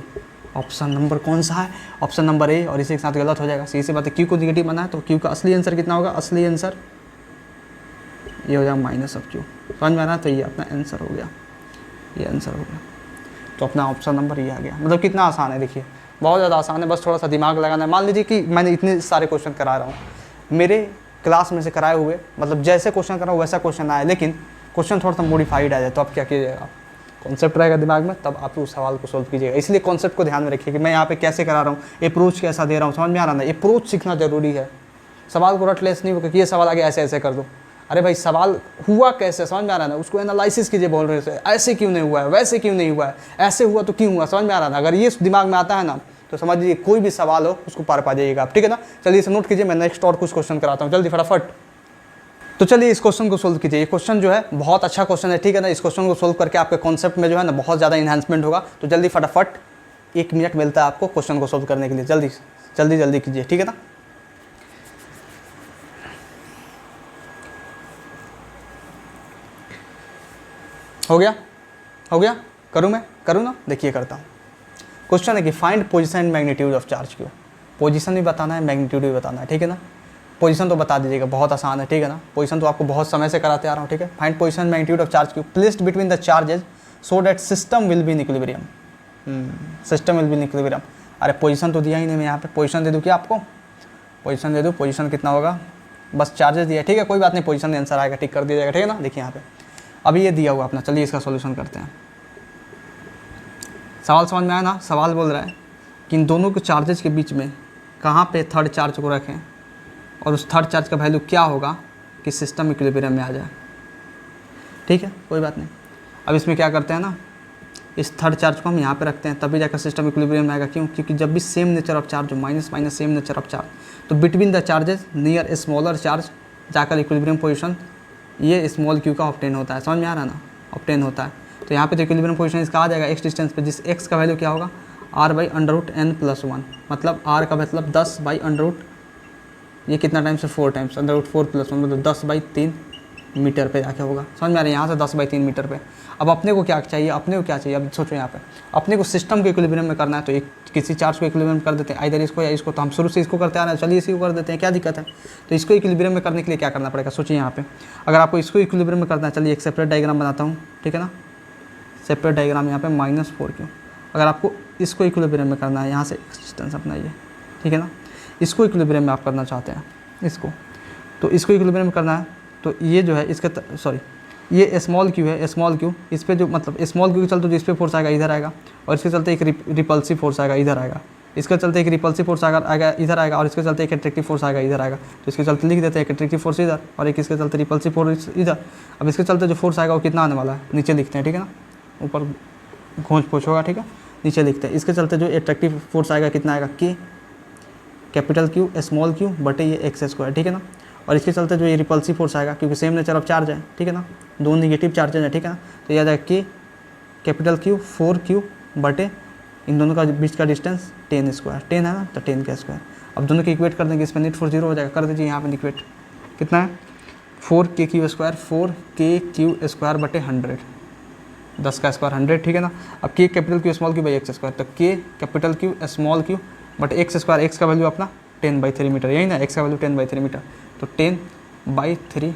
ऑप्शन नंबर कौन सा है, ऑप्शन नंबर ए, और इसी के साथ गलत हो जाएगा, सीधी सी बात है। Q को निगेटिव बना है तो Q का असली आंसर कितना होगा, असली आंसर ये हो जाएगा -Q, समझ में आना। तो ये अपना आंसर हो गया, ये आंसर हो गया, तो अपना ऑप्शन नंबर ये आ गया। मतलब कितना आसान है, देखिए बहुत ज़्यादा आसान है, बस थोड़ा सा दिमाग लगाना है। मान लीजिए कि मैंने इतने सारे क्वेश्चन करा रहा हूँ, मेरे क्लास में से कराए हुए, मतलब जैसे क्वेश्चन कराओ वैसा क्वेश्चन आए, लेकिन क्वेश्चन थोड़ा सा मॉडिफाइड आ जाए, तो आप क्या कीजिएगा, कॉन्सेप्ट रहेगा दिमाग में, तब आप उस सवाल को सोल्व कीजिएगा। इसलिए कॉन्सेप्ट को ध्यान में रखिए कि मैं यहाँ पे कैसे करा रहा हूँ, अप्रोच कैसा दे रहा हूँ, समझ में आ रहा ना। अप्रोच सीखना जरूरी है। सवाल को रटलेस नहीं होगा कि ये सवाल आगे ऐसे ऐसे कर दो। अरे भाई सवाल हुआ कैसे, समझ में आ रहा ना, उसको एनालिसिस कीजिए। बोल रहे थे ऐसे क्यों नहीं हुआ है, वैसे क्यों नहीं हुआ है, ऐसे हुआ तो क्यों हुआ, समझ में आ रहा ना। अगर ये दिमाग में आता है ना, तो समझ लीजिए कोई भी सवाल हो उसको पार पा जाइएगा आप, ठीक है ना। चलिए इसे नोट कीजिए, मैं नेक्स्ट और कुछ क्वेश्चन कराता हूँ जल्दी फटाफट। तो चलिए इस क्वेश्चन को सोल्व कीजिए। ये क्वेश्चन जो है बहुत अच्छा क्वेश्चन है, ठीक है ना। इस क्वेश्चन को सोल्व करके आपके कॉन्सेप्ट में जो है ना बहुत ज़्यादा इन्हांसमेंट होगा। तो जल्दी फटाफट 1 मिनट मिलता है आपको क्वेश्चन को सोल्व करने के लिए, जल्दी जल्दी जल्दी कीजिए, ठीक है ना। हो गया, हो गया, करूँ मैं, करूँ ना, देखिए करता हूँ। क्वेश्चन है कि find position and magnitude of charge Q. Position भी बताना है, मैग्नीट्यूड भी बताना है, ठीक है ना। पोजीशन तो बता दीजिएगा, बहुत आसान है, ठीक है ना। पोजीशन तो आपको बहुत समय से कराते आ रहा हूँ, ठीक है। Find position magnitude of charge Q placed between the charges so that system will be in equilibrium. System will be in equilibrium. अरे पोजीशन तो दिया ही नहीं मैं यहाँ पे, पोजीशन दे दूँ क्या आपको, पोजीशन दे दूँ। पोजीशन कितना होगा, बस चार्जेस दिया, ठीक है, कोई बात नहीं, पोजीशन आंसर आएगा, ठीक कर दिया जाएगा, ठीक है ना। देखिए यहाँ पे अभी ये दिया हुआ अपना, चलिए इसका सॉल्यूशन करते हैं। सवाल समझ में आया ना। सवाल बोल रहा है कि इन दोनों के चार्जेस के बीच में कहाँ पे थर्ड चार्ज को रखें और उस थर्ड चार्ज का वैल्यू क्या होगा कि सिस्टम इक्विलिब्रियम में आ जाए, ठीक है, कोई बात नहीं। अब इसमें क्या करते हैं ना, इस थर्ड चार्ज को हम यहाँ पे रखते हैं, तभी जाकर सिस्टम इक्विलिब्रियम में आएगा। क्यों, क्योंकि जब भी सेम नेचर ऑफ चार्ज हो, minus minus same nature of charge, तो between the charges near a smaller charge जाकर इक्विलिब्रियम पोजीशन ये स्मॉल क्यू का ऑब्टेन होता है, समझ में आ रहा है ना, ऑब्टेन होता है। तो यहाँ पे तो इक्विलिब्रियम पोजीशन इसका आ जाएगा एक्स डिस्टेंस पे, जिस एक्स का वैल्यू क्या होगा r/√n+1, मतलब r का मतलब 10/√, ये कितना टाइम से 4 टाइम्स, √4+1 मतलब 10/3 मीटर पे जाके होगा, समझ में आ रहा है, यहाँ से 10/3 मीटर पे। अब अपने को क्या चाहिए, अपने को क्या चाहिए, अब सोचो यहाँ पे अपने को सिस्टम के इक्विलिब्रियम में करना है, तो एक किसी चार्ज को इक्विलिब्रियम कर देते हैं, इधर इसको या इसको, तो हम शुरू से इसको करते आ रहे हैं, चलिए इसी को कर देते हैं, क्या दिक्कत है। तो इसको इक्विलिब्रियम में करने के लिए क्या करना पड़ेगा, सोचिए यहाँ पे। अगर आपको इसको इक्विलिब्रियम में करना है, चलिए एक सेपरेट डायग्राम बनाता हूँ, ठीक है ना, सेपरेट डायग्राम यहाँ पे -4 अगर आपको इसको इक्विलिब्रियम में करना है, यहाँ से डिस्टेंस अपना ये, ठीक है ना, इसको इक्विलिब्रियम में आप करना चाहते हैं इसको, तो इसको इक्विलिब्रियम में करना है, तो ये जो है इसके सॉरी ये स्मॉल क्यू है, स्मॉल क्यू इस पर जो मतलब स्मॉल क्यू के चलते जो इस पर फोर्स आएगा इधर आएगा, और इसके चलते एक रिपल्सिव फोर्स आएगा इधर आएगा, इसके चलते एक रिपल्सिव फोर्स आएगा इधर आएगा, और इसके चलते एक एट्रैक्टिव फोर्स आएगा इधर आएगा। तो इसके चलते लिख देते हैं एक एट्रैक्टिव फोर्स इधर और एक इसके चलते रिपल्सिव फोर्स इधर। अब इसके चलते जो फोर्स आएगा वो कितना आने वाला है, नीचे लिखते हैं, ठीक है ना, ऊपर घोंच पोछ होगा, ठीक है, नीचे लिखते हैं। इसके चलते जो एट्रैक्टिव फोर्स आएगा कितना आएगा, के कैपिटल क्यू स्मॉल क्यू बटे ये x², ठीक है ना। और इसके चलते जो ये रिपल्सिव फोर्स आएगा, क्योंकि सेम नेचर ऑफ चार्ज है, ठीक है ना, दो निगेटिव चार्जेज है, ठीक है ना, तो याद है कि कैपिटल क्यू 4q बटे इन दोनों का बीच का डिस्टेंस 10² 10 है ना, तो 10 का स्क्वायर। अब दोनों के इक्वेट कर देंगे, इसमें नेट फोर्स 0 हो जाएगा, कर दीजिए यहाँ पे इक्वेट, कितना है 4kq² 4kq² बटे 100, 10 का स्क्वायर 100, ठीक है ना। अब k capital Q small Q by x², तो k capital Q small Q बटे x², x का वैल्यू अपना 10/3 मीटर, यही ना, x का वैल्यू 10/3 मीटर, तो 10/3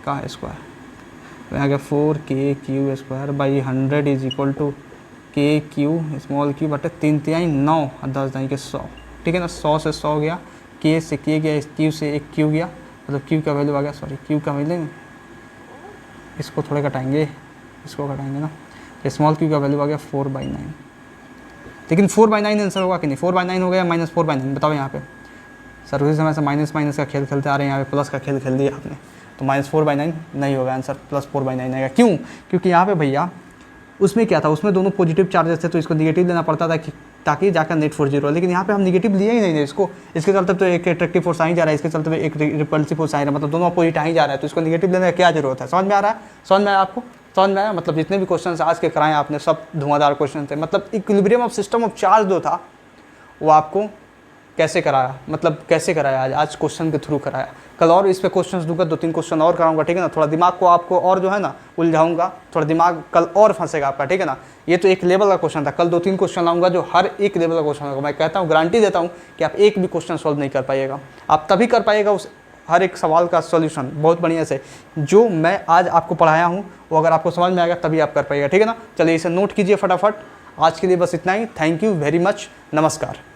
का स्क्वायर, तो यहाँ गया 4kq² by 100 is equal to kq small Q बटे 3 तिहाई 9 और 10 दाई के 100, ठीक है ना। 100 से 100 गया, k से k गया, q से एक q गया, मतलब q का वैल्यू आ गया, सॉरी q का वैल्यू इसको थोड़े घटाएंगे, इसको घटाएंगे ना, स्मॉल क्यू का वैल्यू आ गया 4/9। लेकिन 4/9 आंसर होगा कि नहीं, 4/9 हो गया -4/9, बताओ यहाँ पे। सर्विस समय से माइनस माइनस का खेल खेलते आ रहे हैं, यहाँ पे प्लस का खेल खेल दिया आपने, तो -4/9 नहीं होगा आंसर, +4/9 आएगा। क्यों, क्योंकि यहाँ पे भैया उसमें क्या था, उसमें दोनों पॉजिटिव चार्जेस थे, तो इसको निगेटिव लेना पड़ता था कि ताकि जाकर नेट फोर्स 0 हो, लेकिन यहाँ पे हम निगेटिव लिए ही नहीं है इसको, इसके चलते तो एक एट्रैक्टिव फोर्स आ ही जा रहा है, इसके चलते तो एक रिपल्सिव फोर्स आ रहा है, मतलब दोनों अपोजिट आ ही जा रहा है, तो इसको निगेटिव लेने का क्या जरूरत है। समझ में आ रहा है, समझ में आया आपको, समझ में आया। मतलब जितने भी क्वेश्चन आज के कराए आपने सब धुआंधार क्वेश्चन थे, मतलब equilibrium of system of charge जो था वो आपको कैसे कराया, मतलब कैसे कराया आज क्वेश्चन के थ्रू कराया। कल और इस पे क्वेश्चंस दूंगा, 2-3 क्वेश्चन और कराऊंगा, ठीक है ना, थोड़ा दिमाग को आपको और जो है ना उलझाऊंगा, थोड़ा दिमाग कल और फंसेगा आपका, ठीक है ना। ये तो एक लेवल का क्वेश्चन था, कल 2-3 क्वेश्चन लाऊंगा जो हर एक लेवल का क्वेश्चन होगा। मैं कहता हूँ, गारंटी देता हूँ कि आप एक भी क्वेश्चन सॉल्व नहीं कर पाइएगा, आप तभी कर पाइएगा उस हर एक सवाल का सॉल्यूशन बहुत बढ़िया से, जो मैं आज आपको पढ़ाया हूँ वो अगर आपको समझ में आएगा तभी आप कर पाइएगा, ठीक है ना। चलिए इसे नोट कीजिए फटाफट। आज के लिए बस इतना ही, थैंक यू वेरी मच, नमस्कार।